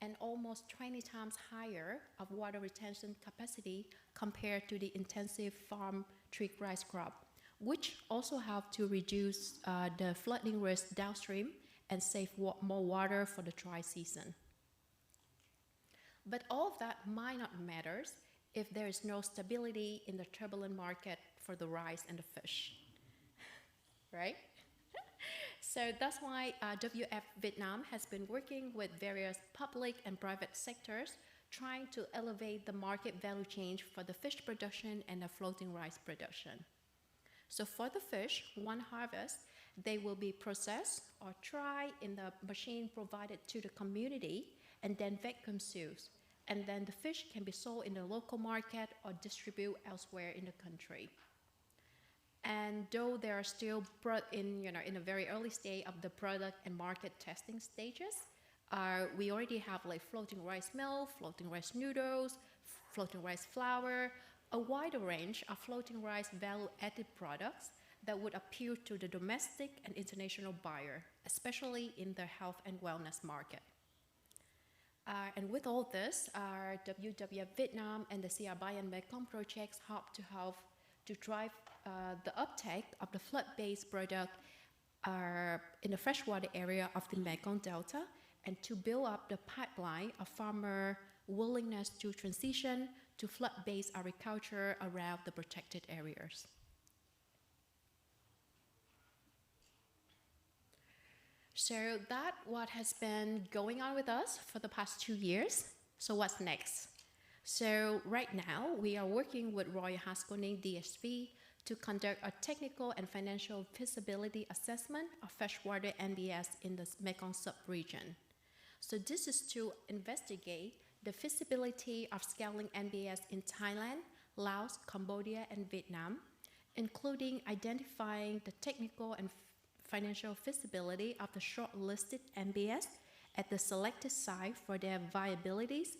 and almost 20 times higher of water retention capacity compared to the intensive farm tree rice crop, which also help to reduce the flooding risk downstream and save more water for the dry season. But all of that might not matter if there is no stability in the turbulent market for the rice and the fish, right? So that's why WF Vietnam has been working with various public and private sectors trying to elevate the market value chain for the fish production and the floating rice production. So for the fish, one harvest, they will be processed or tried in the machine provided to the community and then vacuum sealed. And then the fish can be sold in the local market or distributed elsewhere in the country. And though they are still in a very early stage of the product and market testing stages, we already have like floating rice meal, floating rice noodles, floating rice flour, a wider range of floating rice value-added products that would appeal to the domestic and international buyer, especially in the health and wellness market. And with all this, our WWF Vietnam and the CR Bayan Mekong projects help to drive the uptake of the flood-based product in the freshwater area of the Mekong Delta and to build up the pipeline of farmer willingness to transition to flood-based agriculture around the protected areas. So that's what has been going on with us for the past 2 years. So what's next? So right now, we are working with Royal Haskoning DSV to conduct a technical and financial feasibility assessment of freshwater NBS in the Mekong sub-region. So this is to investigate the feasibility of scaling NBS in Thailand, Laos, Cambodia, and Vietnam, including identifying the technical and financial feasibility of the shortlisted NBS at the selected site for their viabilities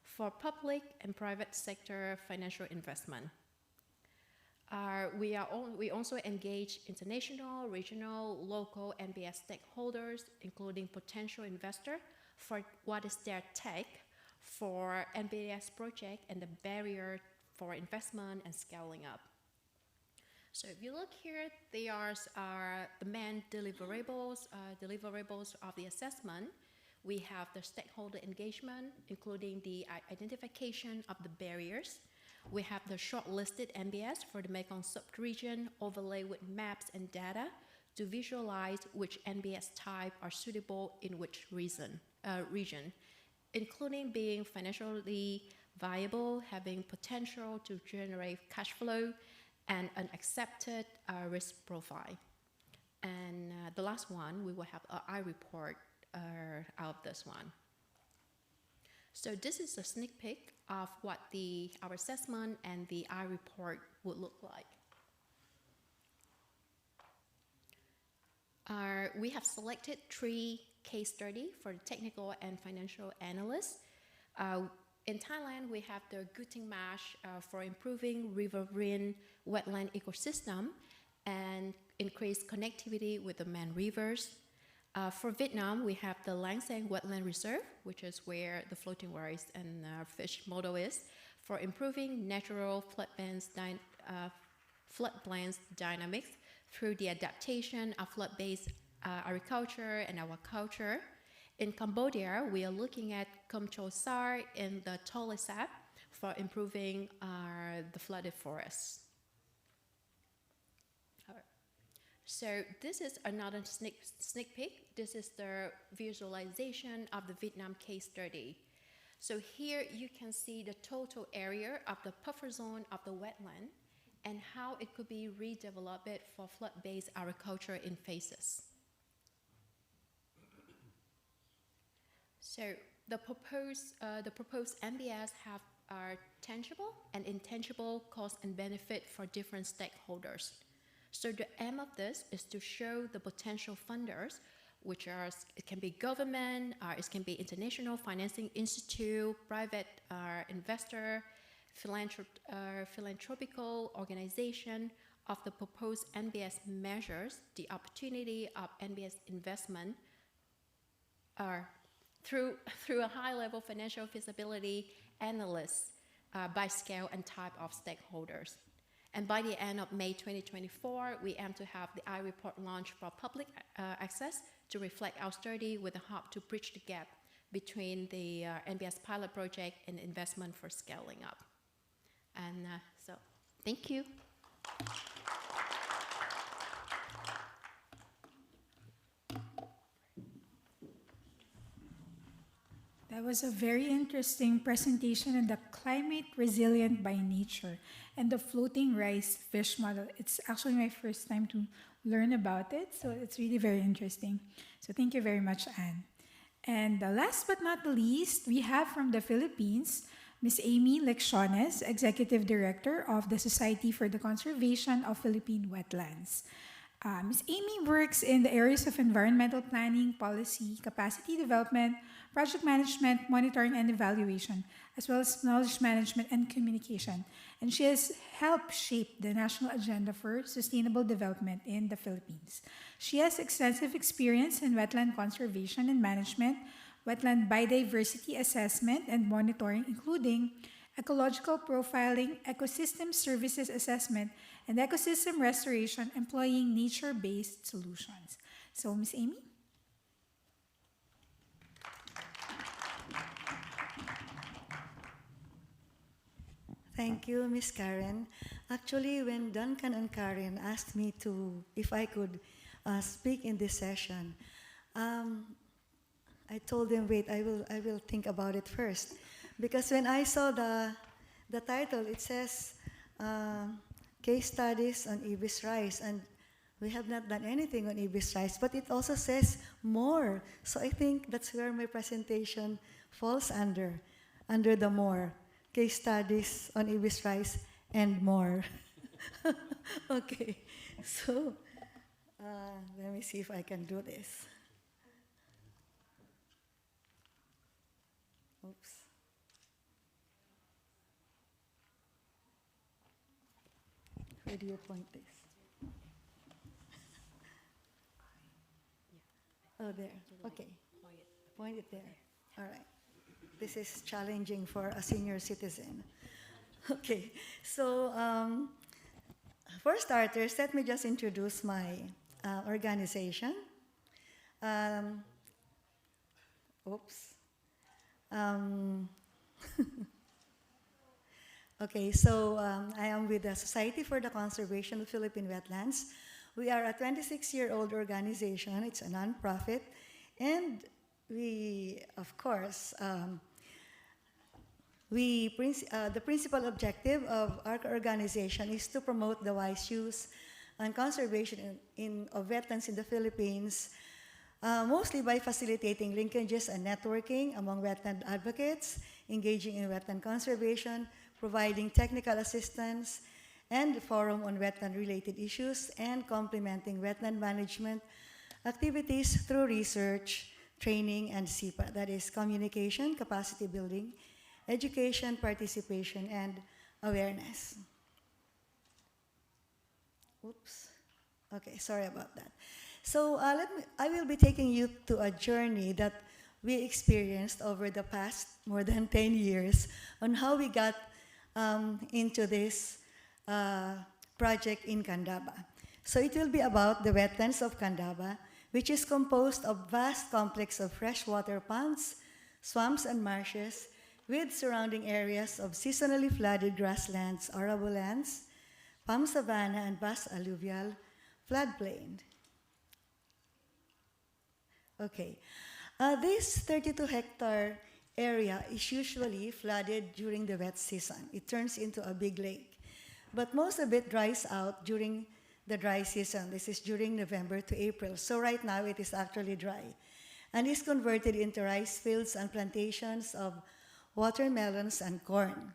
for public and private sector financial investment. We also engage international, regional, local NBS stakeholders, including potential investors, for what is their take for NBS project and the barrier for investment and scaling up. So if you look here, they are the main deliverables of the assessment. We have the stakeholder engagement, including the identification of the barriers. We have the shortlisted NBS for the Mekong sub-region overlay with maps and data to visualize which NBS type are suitable in which region, including being financially viable, having potential to generate cash flow, and an accepted risk profile. And the last one, we will have an I report out of this one. So this is a sneak peek of what our assessment and the I report would look like. We have selected 3 case studies for technical and financial analysts. In Thailand, we have the Guting Marsh for improving riverine wetland ecosystem and increase connectivity with the main rivers. For Vietnam, we have the Lang Sang Wetland Reserve, which is where the floating rice and fish model is, for improving natural floodplains dynamics through the adaptation of flood-based agriculture and aquaculture. In Cambodia, we are looking at Kom Cho Sar in the Tole Sap for improving the flooded forests. So this is another sneak peek. This is the visualization of the Vietnam case study. So here you can see the total area of the buffer zone of the wetland and how it could be redeveloped for flood-based agriculture in phases. So the proposed MBS are tangible and intangible costs and benefit for different stakeholders. So the aim of this is to show the potential funders, which are, it can be government, it can be international financing institute, private investor, philanthropical organization of the proposed NBS measures, the opportunity of NBS investment through a high-level financial feasibility analysis by scale and type of stakeholders. And by the end of May 2024, we aim to have the iReport launched for public access to reflect our study with a hope to bridge the gap between the NBS pilot project and investment for scaling up. And so, thank you. That was a very interesting presentation on the climate resilient by nature and the floating rice fish model. It's actually my first time to learn about it, so it's really very interesting. So thank you very much, Anne. And last but not the least, we have from the Philippines, Ms. Amy Lecciones, Executive Director of the Society for the Conservation of Philippine Wetlands. Ms. Amy works in the areas of environmental planning, policy, capacity development, project management, monitoring and evaluation, as well as knowledge management and communication. And she has helped shape the national agenda for sustainable development in the Philippines. She has extensive experience in wetland conservation and management, wetland biodiversity assessment and monitoring, including ecological profiling, ecosystem services assessment, and ecosystem restoration employing nature-based solutions. So, Ms. Amy? Thank you, Miss Karen. Actually, when Duncan and Karen asked me if I could speak in this session, I told them, wait, I will think about it first. Because when I saw the title, it says case studies on Ibis Rice, and we have not done anything on Ibis Rice, but it also says more. So I think that's where my presentation falls under the more. Case studies on Ibis Rice and more. Okay, so let me see if I can do this. Oops. Where do you point this? Oh, there. Okay. Point it there. All right. This is challenging for a senior citizen. Okay. So, for starters, let me just introduce my organization. Oops. Okay, so I am with the Society for the Conservation of Philippine Wetlands. We are a 26-year-old organization. It's a nonprofit. And we, of course, the principal objective of our organization is to promote the wise use and conservation of wetlands in the Philippines, mostly by facilitating linkages and networking among wetland advocates, engaging in wetland conservation, providing technical assistance, and forum on wetland-related issues, and complementing wetland management activities through research, training, and CPA, that is communication, capacity building, education, participation, and awareness. Oops. Okay, sorry about that. So I will be taking you to a journey that we experienced over the past more than 10 years on how we got into this project in Candaba. So it will be about the wetlands of Candaba, which is composed of vast complex of freshwater ponds, swamps, and marshes, with surrounding areas of seasonally flooded grasslands, arable lands, palm savanna, and vast alluvial floodplain. Okay. This 32-hectare area is usually flooded during the wet season. It turns into a big lake. But most of it dries out during the dry season. This is during November to April. So right now it is actually dry. And is converted into rice fields and plantations of watermelons and corn.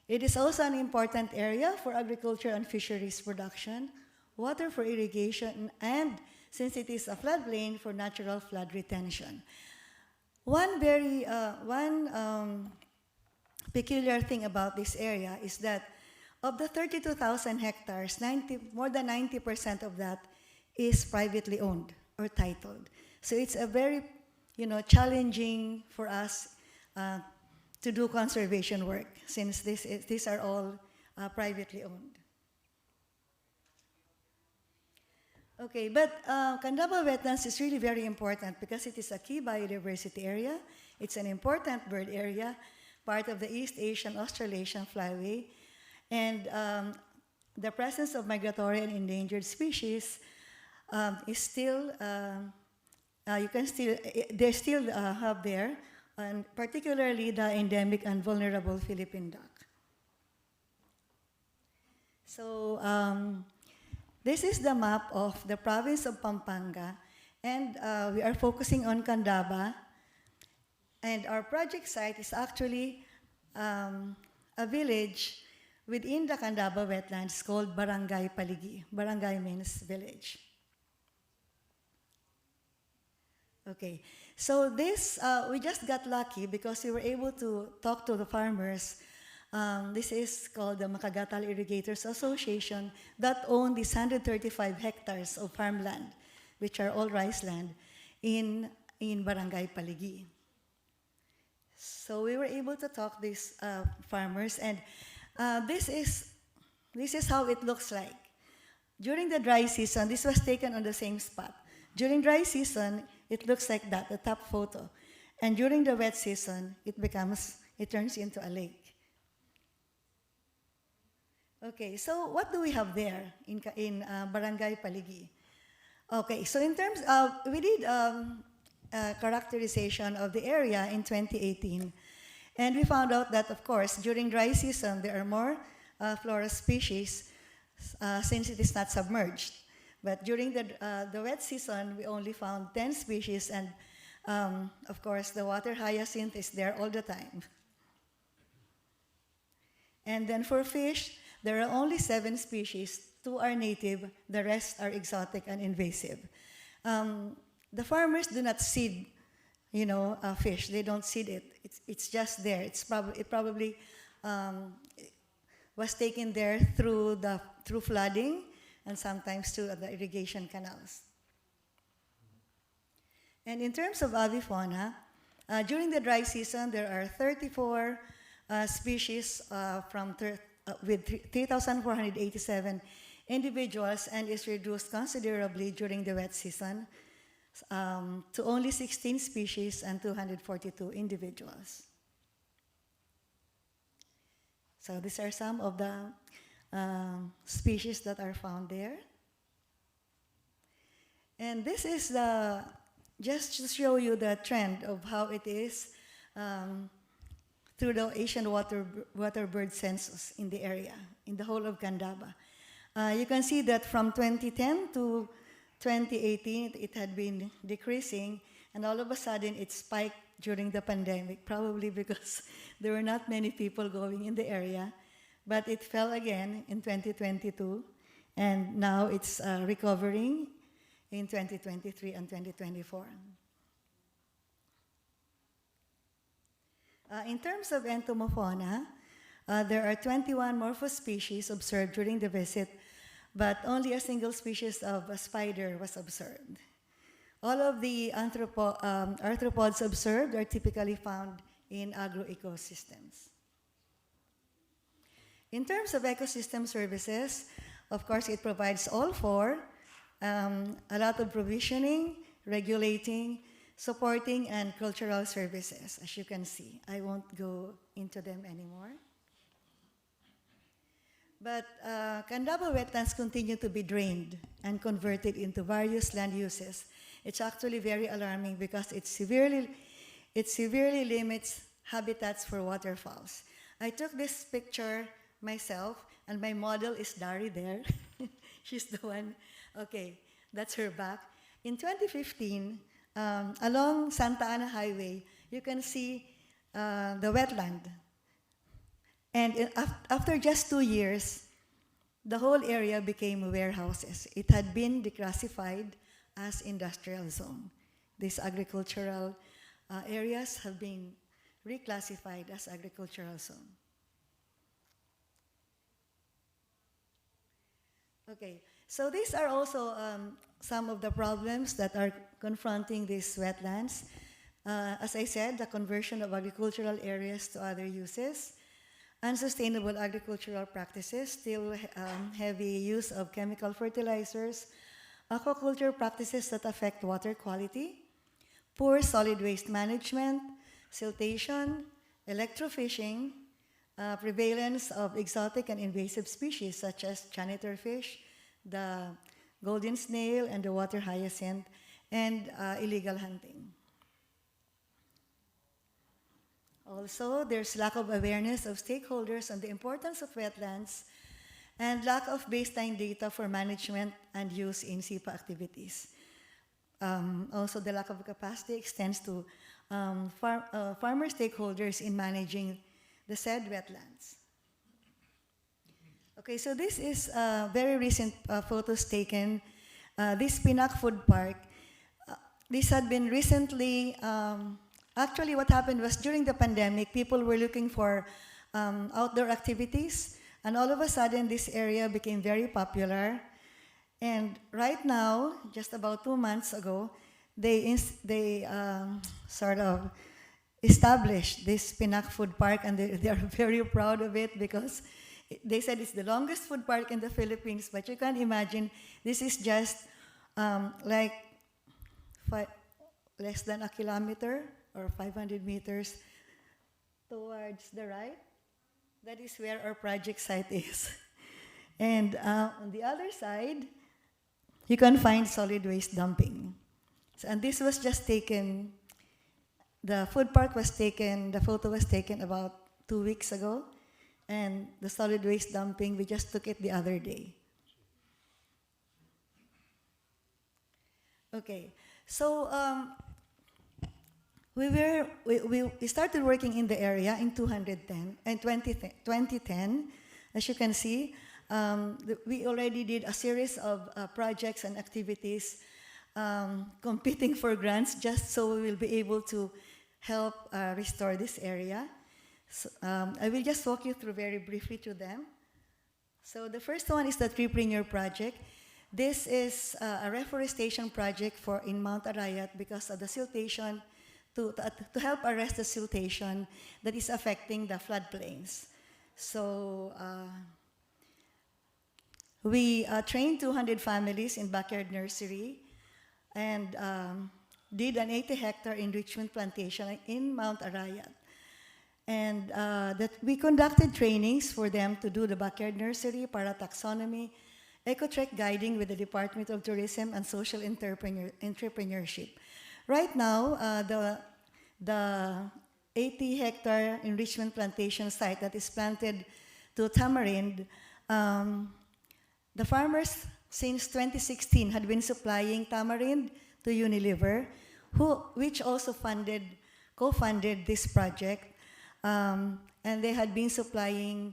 It is also an important area for agriculture and fisheries production, water for irrigation, and since it is a floodplain, for natural flood retention. One peculiar thing about this area is that of the 32,000 hectares, more than 90% of that is privately owned or titled. So it's a very, challenging for us to do conservation work, since these are all privately owned. Okay, but Candaba Wetlands is really very important because it is a key biodiversity area. It's an important bird area, part of the East Asian Australasian flyway, and the presence of migratory and endangered species is still, they still have there, and particularly the endemic and vulnerable Philippine duck. So this is the map of the province of Pampanga, and we are focusing on Candaba, and our project site is actually a village within the Candaba wetlands called Barangay Paligi. Barangay means village. Okay, so this, we just got lucky because we were able to talk to the farmers. This is called the Makagatal Irrigators Association that own these 135 hectares of farmland, which are all rice land, in Barangay Paligi. So we were able to talk to these farmers, and this is how it looks like. During the dry season, this was taken on the same spot. During dry season, it looks like that, the top photo. And during the wet season, it turns into a lake. Okay, so what do we have there in Barangay Paligi? Okay, so in terms of, we did characterization of the area in 2018, and we found out that, of course, during dry season, there are more flora species since it is not submerged. But during the wet season, we only found 10 species, and of course, the water hyacinth is there all the time. And then for fish, there are only 7 species. 2 are native, the rest are exotic and invasive. The farmers do not seed, fish. They don't seed it. It's just there. It probably was taken there through flooding, and sometimes through the irrigation canals. And in terms of avifauna, during the dry season, there are 34 species with 3,487 individuals, and is reduced considerably during the wet season to only 16 species and 242 individuals. So these are some of the species that are found there. And this is just to show you the trend of how it is through the Asian water bird census in the area, in the whole of Candaba. You can see that from 2010 to 2018, it had been decreasing, and all of a sudden it spiked during the pandemic, probably because there were not many people going in the area. But it fell again in 2022, and now it's recovering in 2023 and 2024. In terms of entomofauna, there are 21 morphospecies observed during the visit but only a single species of a spider was observed. All of the arthropods observed are typically found in agroecosystems. In terms of ecosystem services, of course, it provides all four, a lot of provisioning, regulating, supporting, and cultural services, as you can see. I won't go into them anymore. But Candaba wetlands continue to be drained and converted into various land uses. It's actually very alarming because it severely limits habitats for waterfowls. I took this picture myself, and my model is Dari there. She's the one. Okay, that's her back. In 2015, along Santa Ana Highway, you can see the wetland. And after just 2 years, the whole area became warehouses. It had been declassified as industrial zone. These agricultural areas have been reclassified as agricultural zone. Okay, so these are also some of the problems that are confronting these wetlands. As I said, the conversion of agricultural areas to other uses, unsustainable agricultural practices, still heavy use of chemical fertilizers, aquaculture practices that affect water quality, poor solid waste management, siltation, electrofishing, prevalence of exotic and invasive species such as janitor fish, the golden snail, and the water hyacinth, and illegal hunting. Also, there's lack of awareness of stakeholders on the importance of wetlands and lack of baseline data for management and use in SIPA activities. Also, the lack of capacity extends to farmer stakeholders in managing the said wetlands. Okay, so this is very recent photos taken. This Pinak Food Park, this had been recently, actually what happened was during the pandemic, people were looking for outdoor activities, and all of a sudden this area became very popular. And right now, just about 2 months ago, they sort of established this Pinak Food Park, and they are very proud of it because they said it's the longest food park in the Philippines, but you can imagine this is just like less than a kilometer or 500 meters towards the right. That is where our project site is. And on the other side, you can find solid waste dumping. So, and this was just taken, the food park was taken, the photo was taken about 2 weeks ago, and the solid waste dumping, we just took it the other day. Okay, so we started working in the area in 2010. As you can see, we already did a series of projects and activities competing for grants just so we will be able to help restore this area. So, I will just walk you through very briefly to them. So the first one is the Treepreneur project. This is a reforestation project in Mount Arayat because of the siltation, to help arrest the siltation that is affecting the floodplains. So we trained 200 families in backyard nursery and did an 80-hectare enrichment plantation in Mount Arayat. And that we conducted trainings for them to do the backyard nursery, parataxonomy, eco-trek guiding with the Department of Tourism and social entrepreneurship. Right now, the 80-hectare enrichment plantation site that is planted to tamarind, the farmers since 2016 had been supplying tamarind to Unilever, which also co-funded this project. And they had been supplying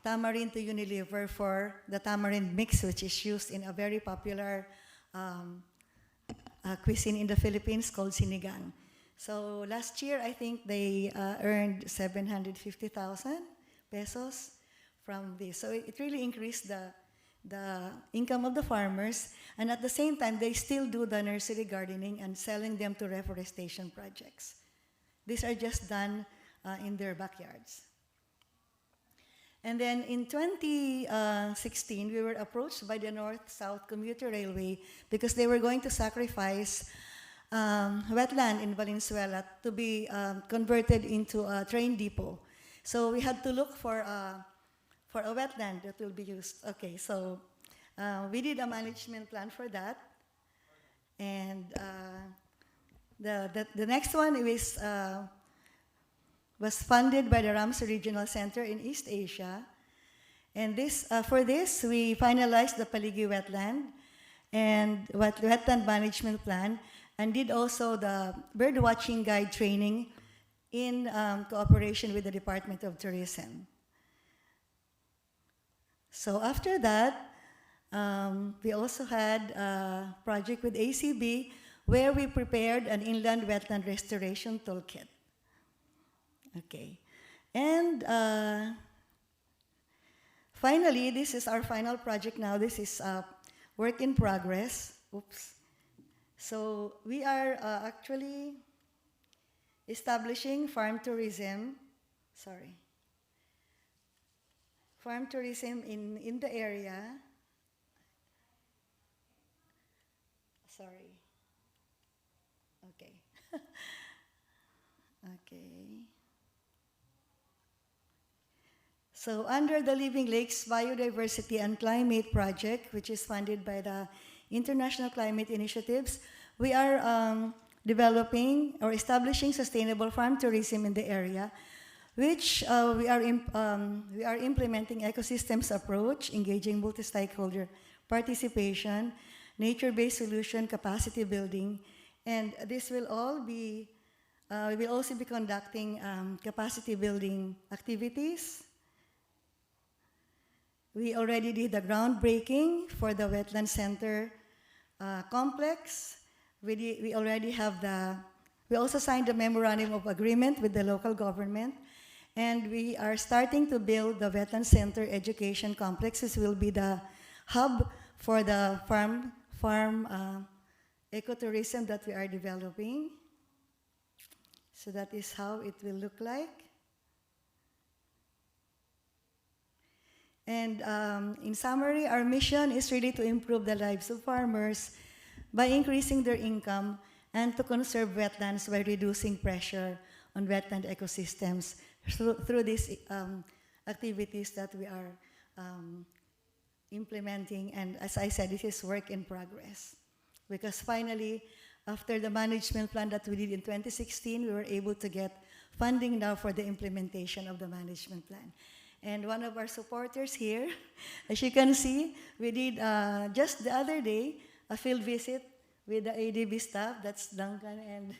tamarind to Unilever for the tamarind mix, which is used in a very popular cuisine in the Philippines called sinigang. So last year, I think they earned 750,000 pesos from this. So it really increased the income of the farmers, and at the same time, they still do the nursery gardening and selling them to reforestation projects. These are just done in their backyards. And then in 2016, we were approached by the North-South Commuter Railway because they were going to sacrifice wetland in Valenzuela to be converted into a train depot. So we had to look for a wetland that will be used. Okay, so we did a management plan for that. And the next one was funded by the Ramsey Regional Center in East Asia. And for this, we finalized the Paligi wetland and wetland management plan, and did also the bird watching guide training in cooperation with the Department of Tourism. So after that, we also had a project with ACB where we prepared an inland wetland restoration toolkit. Okay. And finally, this is our final project now. This is work in progress. Oops. So we are actually establishing farm tourism in the area. Sorry. Okay. Okay. So under the Living Lakes Biodiversity and Climate Project, which is funded by the International Climate Initiatives, we are developing or establishing sustainable farm tourism in the area, which we are implementing ecosystems approach, engaging multi-stakeholder participation, nature-based solution, capacity building, and this will all be, we will also be conducting capacity building activities. We already did the groundbreaking for the Wetland Center complex. We already have we also signed the memorandum of agreement with the local government, and we are starting to build the Wetland Center education complex. This will be the hub for the farm ecotourism that we are developing. So that is how it will look like. And in summary, our mission is really to improve the lives of farmers by increasing their income and to conserve wetlands by reducing pressure on wetland ecosystems through these activities that we are implementing. And as I said, this is work in progress. Because finally, after the management plan that we did in 2016, we were able to get funding now for the implementation of the management plan. And one of our supporters here, as you can see, we did just the other day a field visit with the ADB staff. That's Duncan, and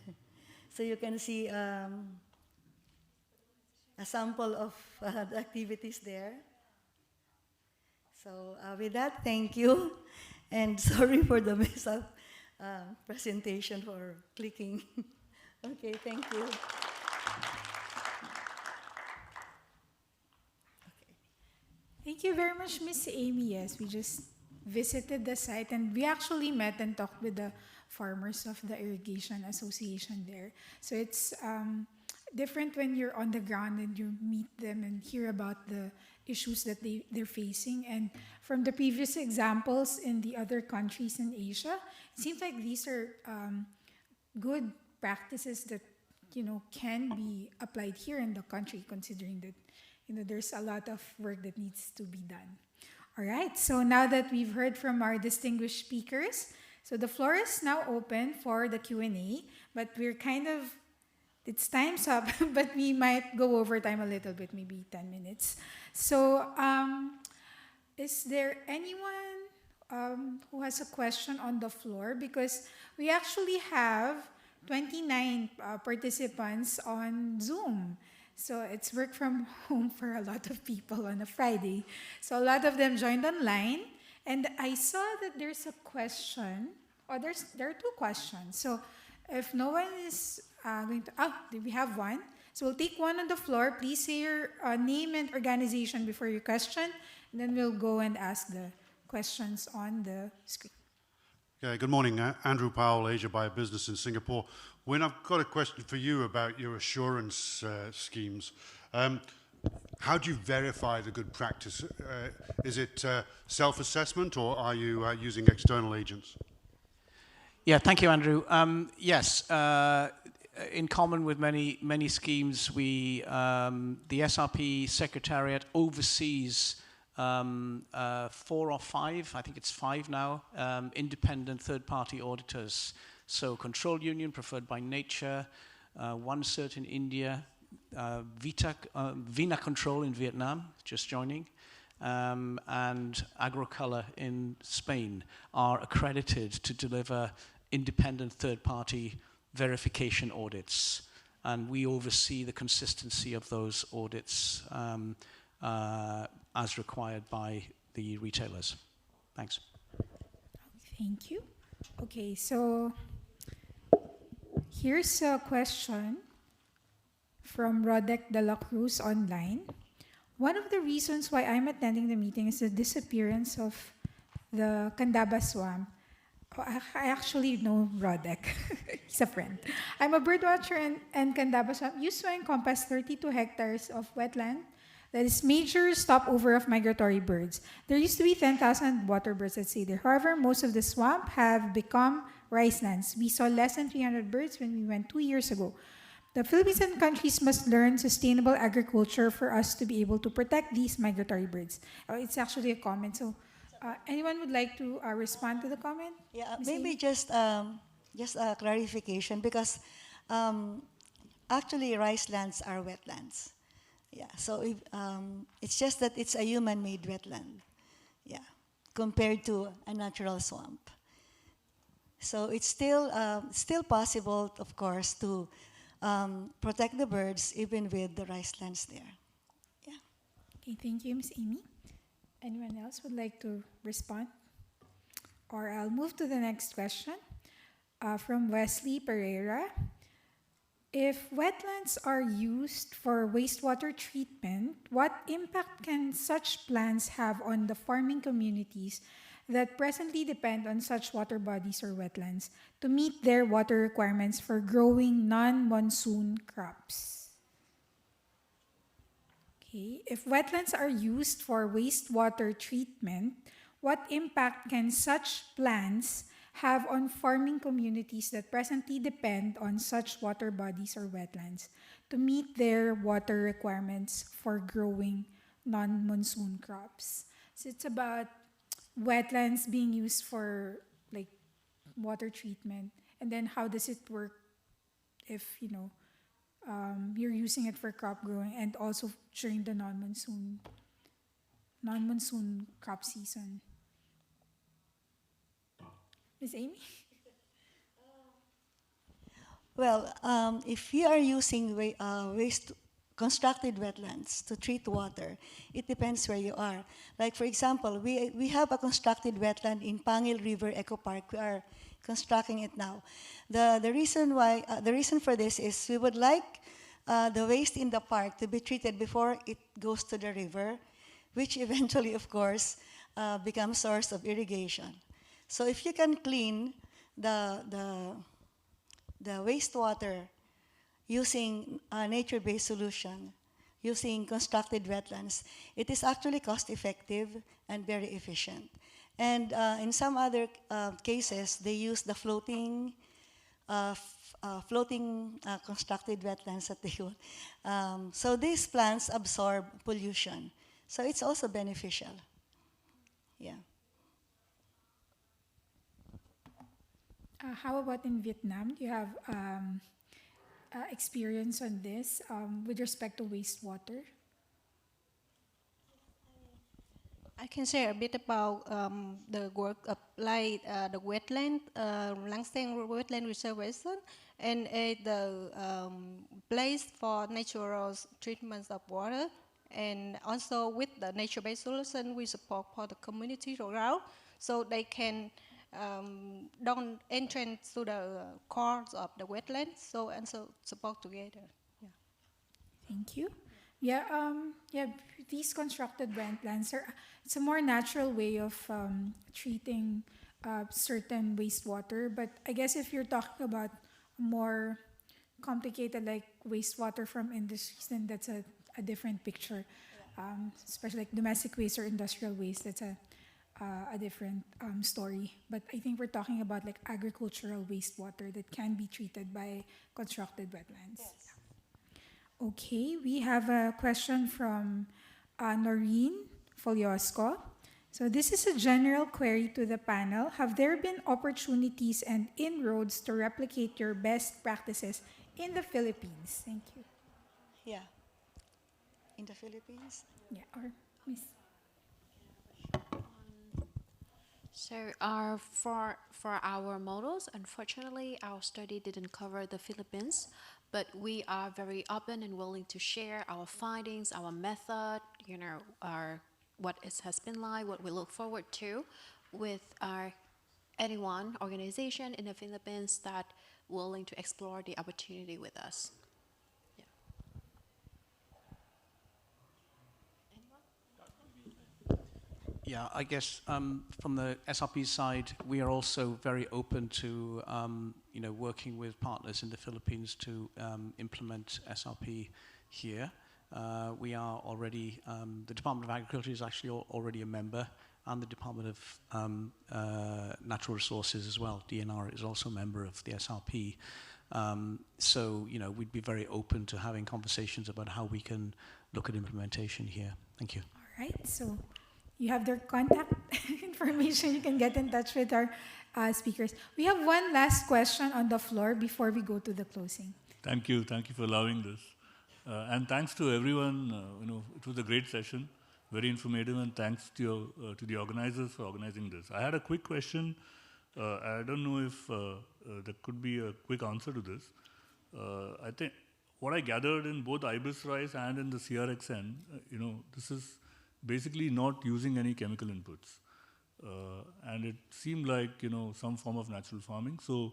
so you can see a sample of the activities there. So with that, thank you, and sorry for the mess up presentation for clicking. Okay, thank you. Thank you very much, Miss Amy. Yes, we just visited the site and we actually met and talked with the farmers of the Irrigation Association there. So it's different when you're on the ground and you meet them and hear about the issues that they're facing. And from the previous examples in the other countries in Asia, it seems like these are good practices that can be applied here in the country, considering that there's a lot of work that needs to be done. All right, so now that we've heard from our distinguished speakers, so the floor is now open for the Q&A, but it's time's up, but we might go over time a little bit, maybe 10 minutes. So is there anyone who has a question on the floor? Because we actually have 29 participants on Zoom. So it's work from home for a lot of people on a Friday. So a lot of them joined online. And I saw that there's a question. There are two questions. So if no one is going to... we have one. So we'll take one on the floor. Please say your name and organization before your question. And then we'll go and ask the questions on the screen. Yeah, good morning. Andrew Powell, Asia Biobusiness in Singapore. Wynne, I've got a question for you about your assurance schemes. How do you verify the good practice? Is it self-assessment, or are you using external agents? Yeah, thank you, Andrew. Yes, in common with many schemes, the SRP Secretariat oversees 4 or 5, I think it's 5 now, independent third-party auditors. So Control Union, Preferred by Nature, OneCert in India, Vina Control in Vietnam, just joining, and Agrocolor in Spain are accredited to deliver independent third-party verification audits. And we oversee the consistency of those audits as required by the retailers. Thanks. Thank you. Okay, so here's a question from Rodek de la Cruz online. One of the reasons why I'm attending the meeting is the disappearance of the Candaba swamp. Oh, I actually know Rodek. He's a friend. I'm a birdwatcher, and Candaba swamp used to encompass 32 hectares of wetland that is major stopover of migratory birds. There used to be 10,000 water birds that stay there. However, most of the swamp have become rice lands. We saw less than 300 birds when we went 2 years ago. The Philippines and countries must learn sustainable agriculture for us to be able to protect these migratory birds. It's actually a comment. So, anyone would like to respond to the comment? Yeah, Ms. maybe Amy? just a clarification, because actually rice lands are wetlands. Yeah, so if, it's just that it's a human-made wetland, yeah, compared to a natural swamp. So it's still possible, of course, to protect the birds even with the rice lands there. Yeah. Okay, thank you, Ms. Amy. Anyone else would like to respond? Or I'll move to the next question from Wesley Pereira. If wetlands are used for wastewater treatment, what impact can such plans have on the farming communities that presently depend on such water bodies or wetlands to meet their water requirements for growing non-monsoon crops? Okay. If wetlands are used for wastewater treatment, what impact can such plans have on farming communities that presently depend on such water bodies or wetlands to meet their water requirements for growing non-monsoon crops? So it's about wetlands being used for like water treatment, and then how does it work if you're using it for crop growing and also during the non-monsoon crop season. Ms. Amy? Well, if you are using constructed wetlands to treat water, it depends where you are. Like, for example, we have a constructed wetland in Pangil River Eco Park. We are constructing it now. The reason for this is we would like the waste in the park to be treated before it goes to the river, which eventually, of course, becomes source of irrigation. So if you can clean the wastewater using a nature-based solution, using constructed wetlands, it is actually cost-effective and very efficient. And in some other cases, they use the floating constructed wetlands that they would. So these plants absorb pollution. So it's also beneficial. Yeah. How about in Vietnam? Do you have experience on this with respect to wastewater? I can share a bit about the work applied the wetland, Langsang Wetland Reservation, and the place for natural treatments of water, and also with the nature-based solution, we support for the community around, so they can don't enter to the cores of the wetlands, so support together. Yeah. Thank you. Yeah, these constructed wetlands are, it's a more natural way of treating certain wastewater. But I guess if you're talking about more complicated like wastewater from industries, then that's a different picture. Especially like domestic waste or industrial waste, that's a different story. But I think we're talking about like agricultural wastewater that can be treated by constructed wetlands. Okay, we have a question from Noreen Foliosco. So this is a general query to the panel. Have there been opportunities and inroads to replicate your best practices in the Philippines? Thank you. Yeah. In the Philippines? Yeah, or Miss. So for our models, unfortunately, our study didn't cover the Philippines, but we are very open and willing to share our findings, our method, what it has been like, what we look forward to, with anyone, organization in the Philippines that willing to explore the opportunity with us. Yeah, I guess from the SRP side, we are also very open to working with partners in the Philippines to implement SRP here. We are already, the Department of Agriculture is actually already a member, and the Department of Natural Resources as well. DNR is also a member of the SRP. So, we'd be very open to having conversations about how we can look at implementation here. Thank you. All right, so you have their contact information. You can get in touch with our speakers. We have one last question on the floor before we go to the closing. Thank you for allowing this. And thanks to everyone, it was a great session, very informative, and thanks to the organizers for organizing this. I had a quick question. I don't know if there could be a quick answer to this. I think what I gathered in both Ibis Rice and in the CRXN, this is basically not using any chemical inputs. And it seemed like, some form of natural farming. So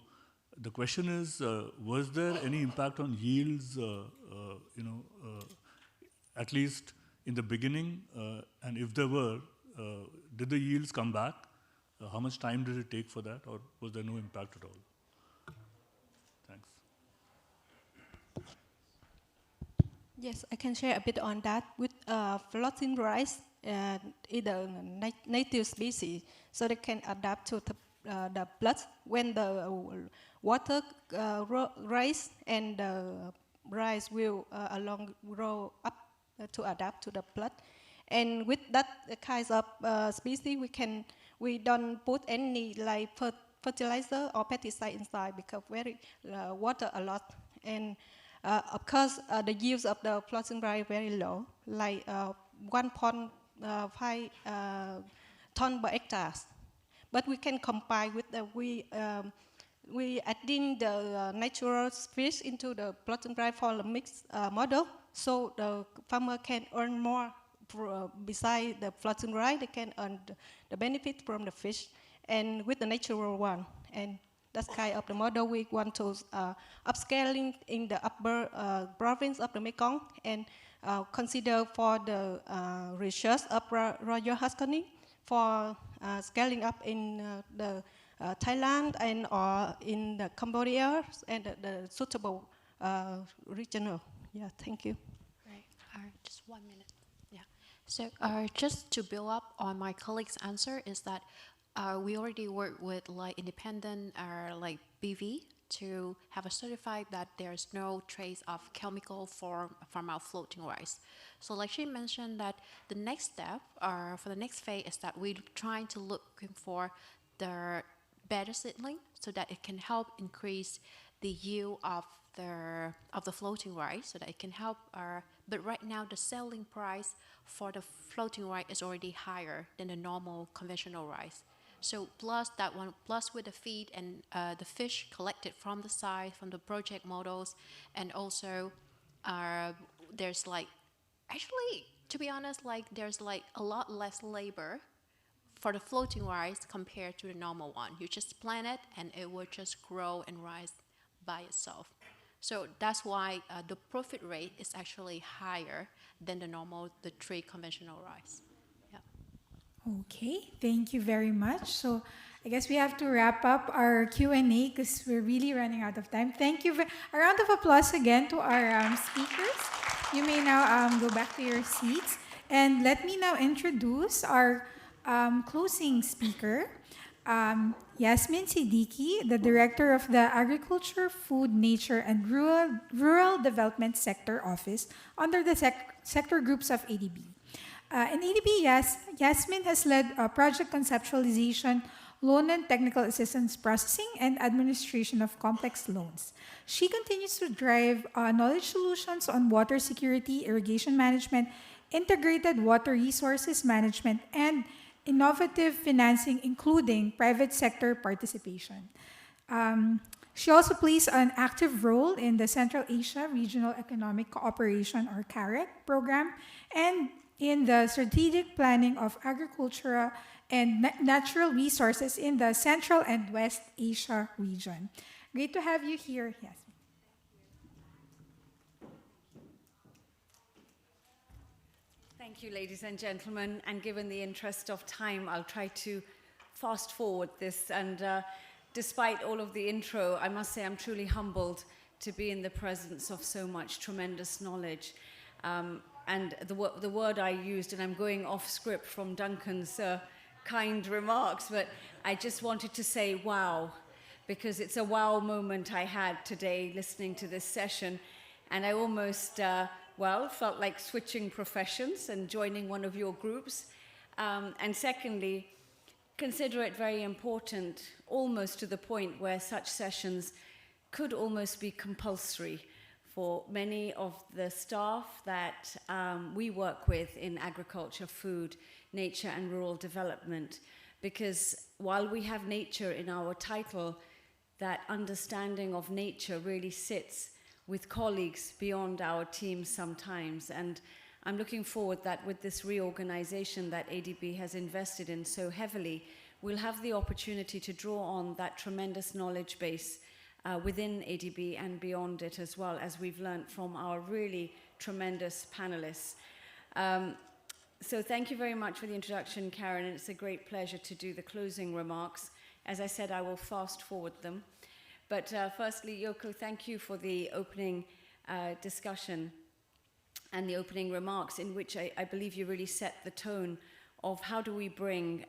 the question is, was there any impact on yields, at least in the beginning? And if there were, did the yields come back? How much time did it take for that? Or was there no impact at all? Thanks. Yes, I can share a bit on that. With floating rice, either native species, so they can adapt to the flood when the water rise, and the rice will grow up to adapt to the flood. And with that kinds of species, we don't put any like fertilizer or pesticide inside because very water a lot. And of course, the yields of the floating rice very low, like 1.5 ton per hectare. But we can combine with we adding the natural fish into the floating rice for the mixed model, so the farmer can earn more. Besides the floating rice, they can earn the benefit from the fish, and with the natural one. And that's kind of the model we want to upscaling in the upper province of the Mekong, and consider for the research of royal Haskoni for scaling up in the Thailand and or in the Cambodia and the suitable regional. Yeah, thank you. Right, just 1 minute. Yeah. So just to build up on my colleague's answer is that we already work with like independent like BV to have a certified that there's no trace of chemical from our floating rice. So like she mentioned that the next step for the next phase is that we're trying to look for the better seedling so that it can help increase the yield of the floating rice, so that it can help but right now the selling price for the floating rice is already higher than the normal conventional rice. So plus that one, plus with the feed and the fish collected from the site, from the project models, and also there's like, actually, to be honest, like there's like a lot less labor for the floating rice compared to the normal one. You just plant it and it will just grow and rise by itself. So that's why the profit rate is actually higher than the three conventional rice. Yeah. Okay, thank you very much. So I guess we have to wrap up our Q&A because we're really running out of time. Thank you. A round of applause again to our speakers. You may now go back to your seats. And let me now introduce our closing speaker, Yasmin Siddiqui, the Director of the Agriculture, Food, Nature, and Rural Development Sector Office under the sector groups of ADB. In ADB, Yasmin has led project conceptualization, loan and technical assistance processing, and administration of complex loans. She continues to drive knowledge solutions on water security, irrigation management, integrated water resources management, and innovative financing, including private sector participation. She also plays an active role in the Central Asia Regional Economic Cooperation, or CAREC, program, and in the strategic planning of agricultural and natural resources in the Central and West Asia region. Great to have you here, Yasmin. Thank you, ladies and gentlemen. And given the interest of time, I'll try to fast forward this. And despite all of the intro, I must say I'm truly humbled to be in the presence of so much tremendous knowledge. And the word I used, and I'm going off script from Duncan's kind remarks, but I just wanted to say wow, because it's a wow moment I had today listening to this session. And I almost, felt like switching professions and joining one of your groups. And secondly, consider it very important, almost to the point where such sessions could almost be compulsory for many of the staff that we work with in agriculture, food, nature, and rural development. Because while we have nature in our title, that understanding of nature really sits with colleagues beyond our teams sometimes. And I'm looking forward that with this reorganization that ADB has invested in so heavily, we'll have the opportunity to draw on that tremendous knowledge base within ADB and beyond it, as well as we've learned from our really tremendous panelists. So thank you very much for the introduction, Karen, and it's a great pleasure to do the closing remarks. As I said, I will fast forward them. But firstly, Yoko, thank you for the opening discussion and the opening remarks, in which I believe you really set the tone of how do we bring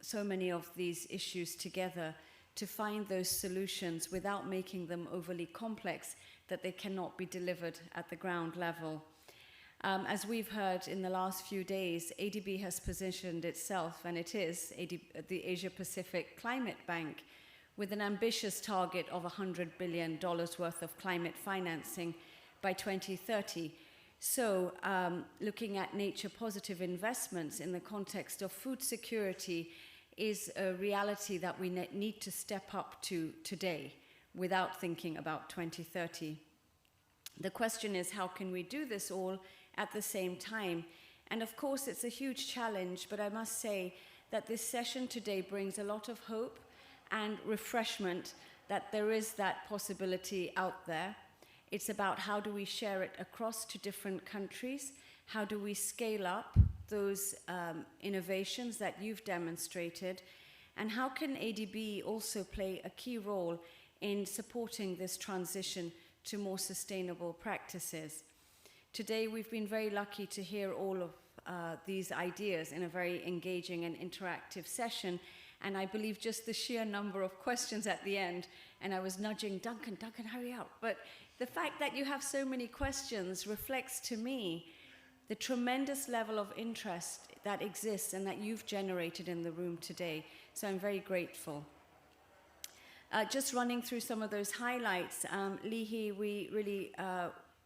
so many of these issues together to find those solutions without making them overly complex, that they cannot be delivered at the ground level. As we've heard in the last few days, ADB has positioned itself, and it is the Asia Pacific Climate Bank, with an ambitious target of $100 billion worth of climate financing by 2030. So looking at nature-positive investments in the context of food security is a reality that we need to step up to today without thinking about 2030. The question is, how can we do this all at the same time? And of course, it's a huge challenge, but I must say that this session today brings a lot of hope and refreshment that there is that possibility out there. It's about how do we share it across to different countries? How do we scale up those innovations that you've demonstrated? And how can ADB also play a key role in supporting this transition to more sustainable practices? Today, we've been very lucky to hear all of these ideas in a very engaging and interactive session. And I believe just the sheer number of questions at the end, and I was nudging Duncan, hurry up. But the fact that you have so many questions reflects to me the tremendous level of interest that exists and that you've generated in the room today. So I'm very grateful. Just running through some of those highlights, Lihi, we really,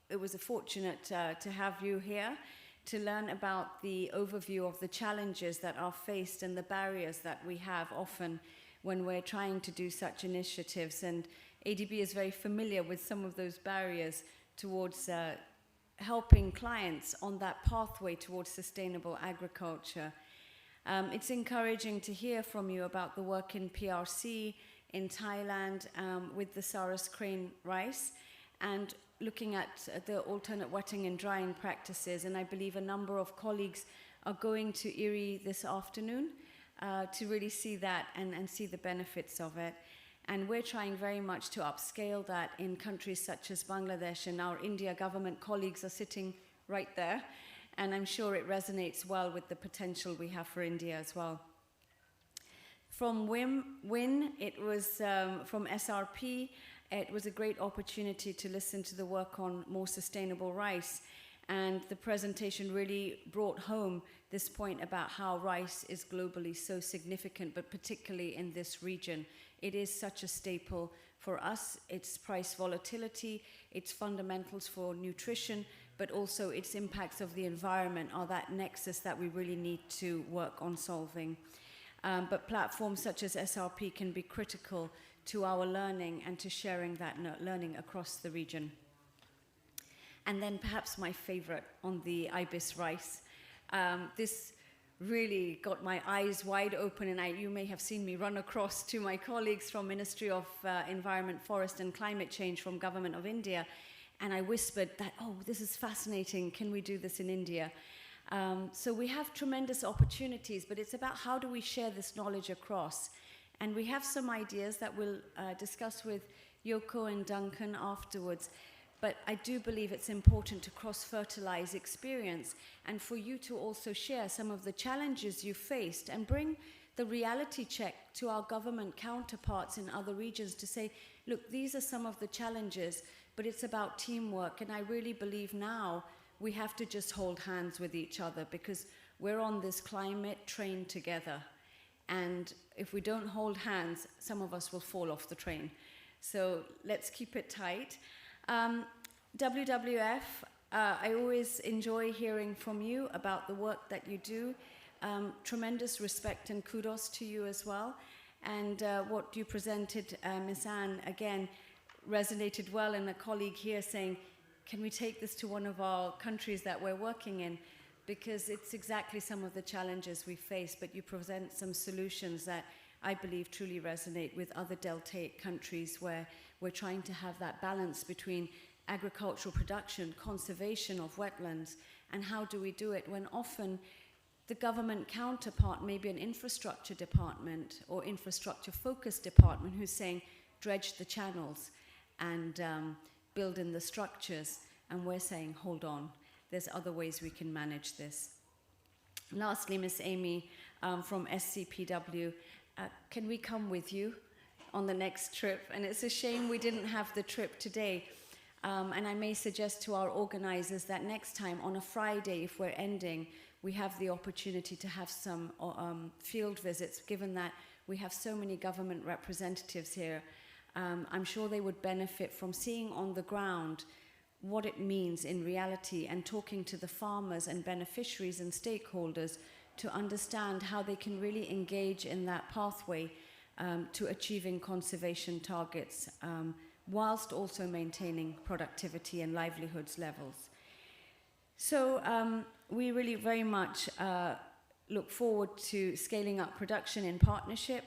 it was fortunate to have you here to learn about the overview of the challenges that are faced and the barriers that we have often when we're trying to do such initiatives. And ADB is very familiar with some of those barriers towards helping clients on that pathway towards sustainable agriculture. It's encouraging to hear from you about the work in PRC, in Thailand, with the Saras Crane rice, and looking at the alternate wetting and drying practices. And I believe a number of colleagues are going to Erie this afternoon to really see that and see the benefits of it. And we're trying very much to upscale that in countries such as Bangladesh, and our India government colleagues are sitting right there. And I'm sure it resonates well with the potential we have for India as well. From WIN, it was from SRP, it was a great opportunity to listen to the work on more sustainable rice. And the presentation really brought home this point about how rice is globally so significant, but particularly in this region. It is such a staple for us. Its price volatility, its fundamentals for nutrition, but also its impacts of the environment are that nexus that we really need to work on solving. But platforms such as SRP can be critical to our learning and to sharing that learning across the region. And then perhaps my favorite on the Ibis rice. This really got my eyes wide open, and you may have seen me run across to my colleagues from Ministry of Environment, Forest and Climate Change from Government of India, and I whispered that, oh, this is fascinating, can we do this in India? So we have tremendous opportunities, but it's about how do we share this knowledge across. And we have some ideas that we'll discuss with Yoko and Duncan afterwards. But I do believe it's important to cross-fertilize experience and for you to also share some of the challenges you faced and bring the reality check to our government counterparts in other regions to say, look, these are some of the challenges, but it's about teamwork. And I really believe now we have to just hold hands with each other because we're on this climate train together. And if we don't hold hands, some of us will fall off the train. So let's keep it tight. WWF, I always enjoy hearing from you about the work that you do. Tremendous respect and kudos to you as well. And what you presented, Ms. Anne, again, resonated well, and a colleague here saying, can we take this to one of our countries that we're working in? Because it's exactly some of the challenges we face, but you present some solutions that I believe truly resonate with other deltaic countries where we're trying to have that balance between agricultural production, conservation of wetlands, and how do we do it when often the government counterpart may be an infrastructure department or infrastructure-focused department who's saying, dredge the channels and build in the structures, and we're saying, hold on, there's other ways we can manage this. Lastly, Ms. Amy from SCPW, can we come with you on the next trip? And it's a shame we didn't have the trip today. And I may suggest to our organizers that next time on a Friday, if we're ending, we have the opportunity to have some field visits, given that we have so many government representatives here. I'm sure they would benefit from seeing on the ground what it means in reality and talking to the farmers and beneficiaries and stakeholders to understand how they can really engage in that pathway to achieving conservation targets whilst also maintaining productivity and livelihoods levels. So we really very much look forward to scaling up production in partnership,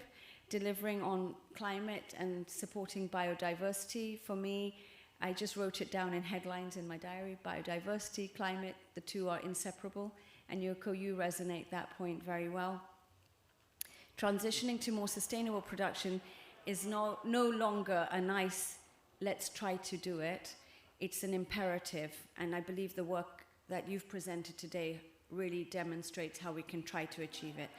delivering on climate and supporting biodiversity. For me, I just wrote it down in headlines in my diary, biodiversity, climate, the two are inseparable. And Yoko, you resonate that point very well. Transitioning to more sustainable production is no longer a nice, let's try to do it. It's an imperative, and I believe the work that you've presented today really demonstrates how we can try to achieve it.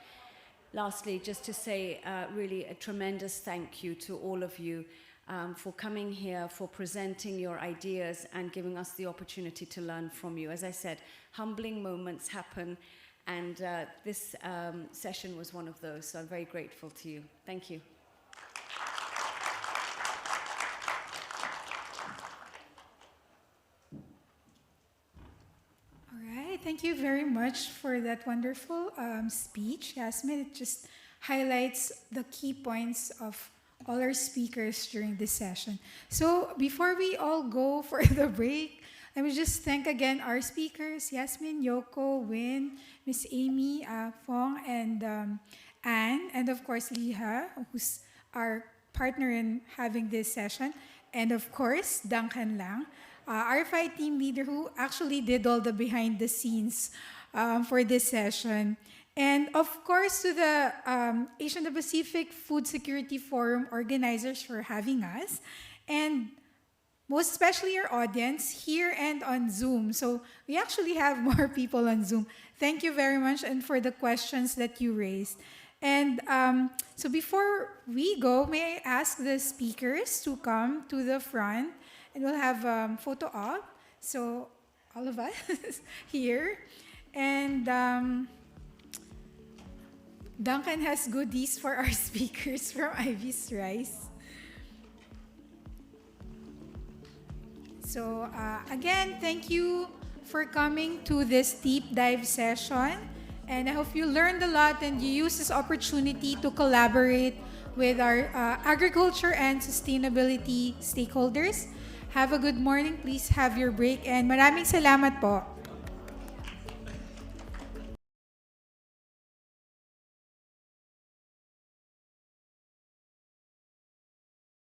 Lastly, just to say really a tremendous thank you to all of you for coming here, for presenting your ideas and giving us the opportunity to learn from you. As I said, humbling moments happen, and this session was one of those, so I'm very grateful to you. Thank you. All right, thank you very much for that wonderful speech, Yasmin. It just highlights the key points of all our speakers during this session. So before we all go for the break, let me just thank again our speakers, Yasmin, Yoko, Win, Miss Amy, Fong, and Anne, and of course Liha, who's our partner in having this session. and of course, Duncan Lang, RFI team leader who actually did all the behind the scenes for this session. And of course, to the Asian Pacific Food Security Forum organizers for having us. And most especially our audience here and on Zoom. So we actually have more people on Zoom. Thank you very much and for the questions that you raised. And so before we go, may I ask the speakers to come to the front and we'll have photo op. So all of us here. And Duncan has goodies for our speakers from Ibis Rice. So again, thank you for coming to this deep dive session. And I hope you learned a lot and you use this opportunity to collaborate with our agriculture and sustainability stakeholders. Have a good morning. Please have your break. And maraming salamat po.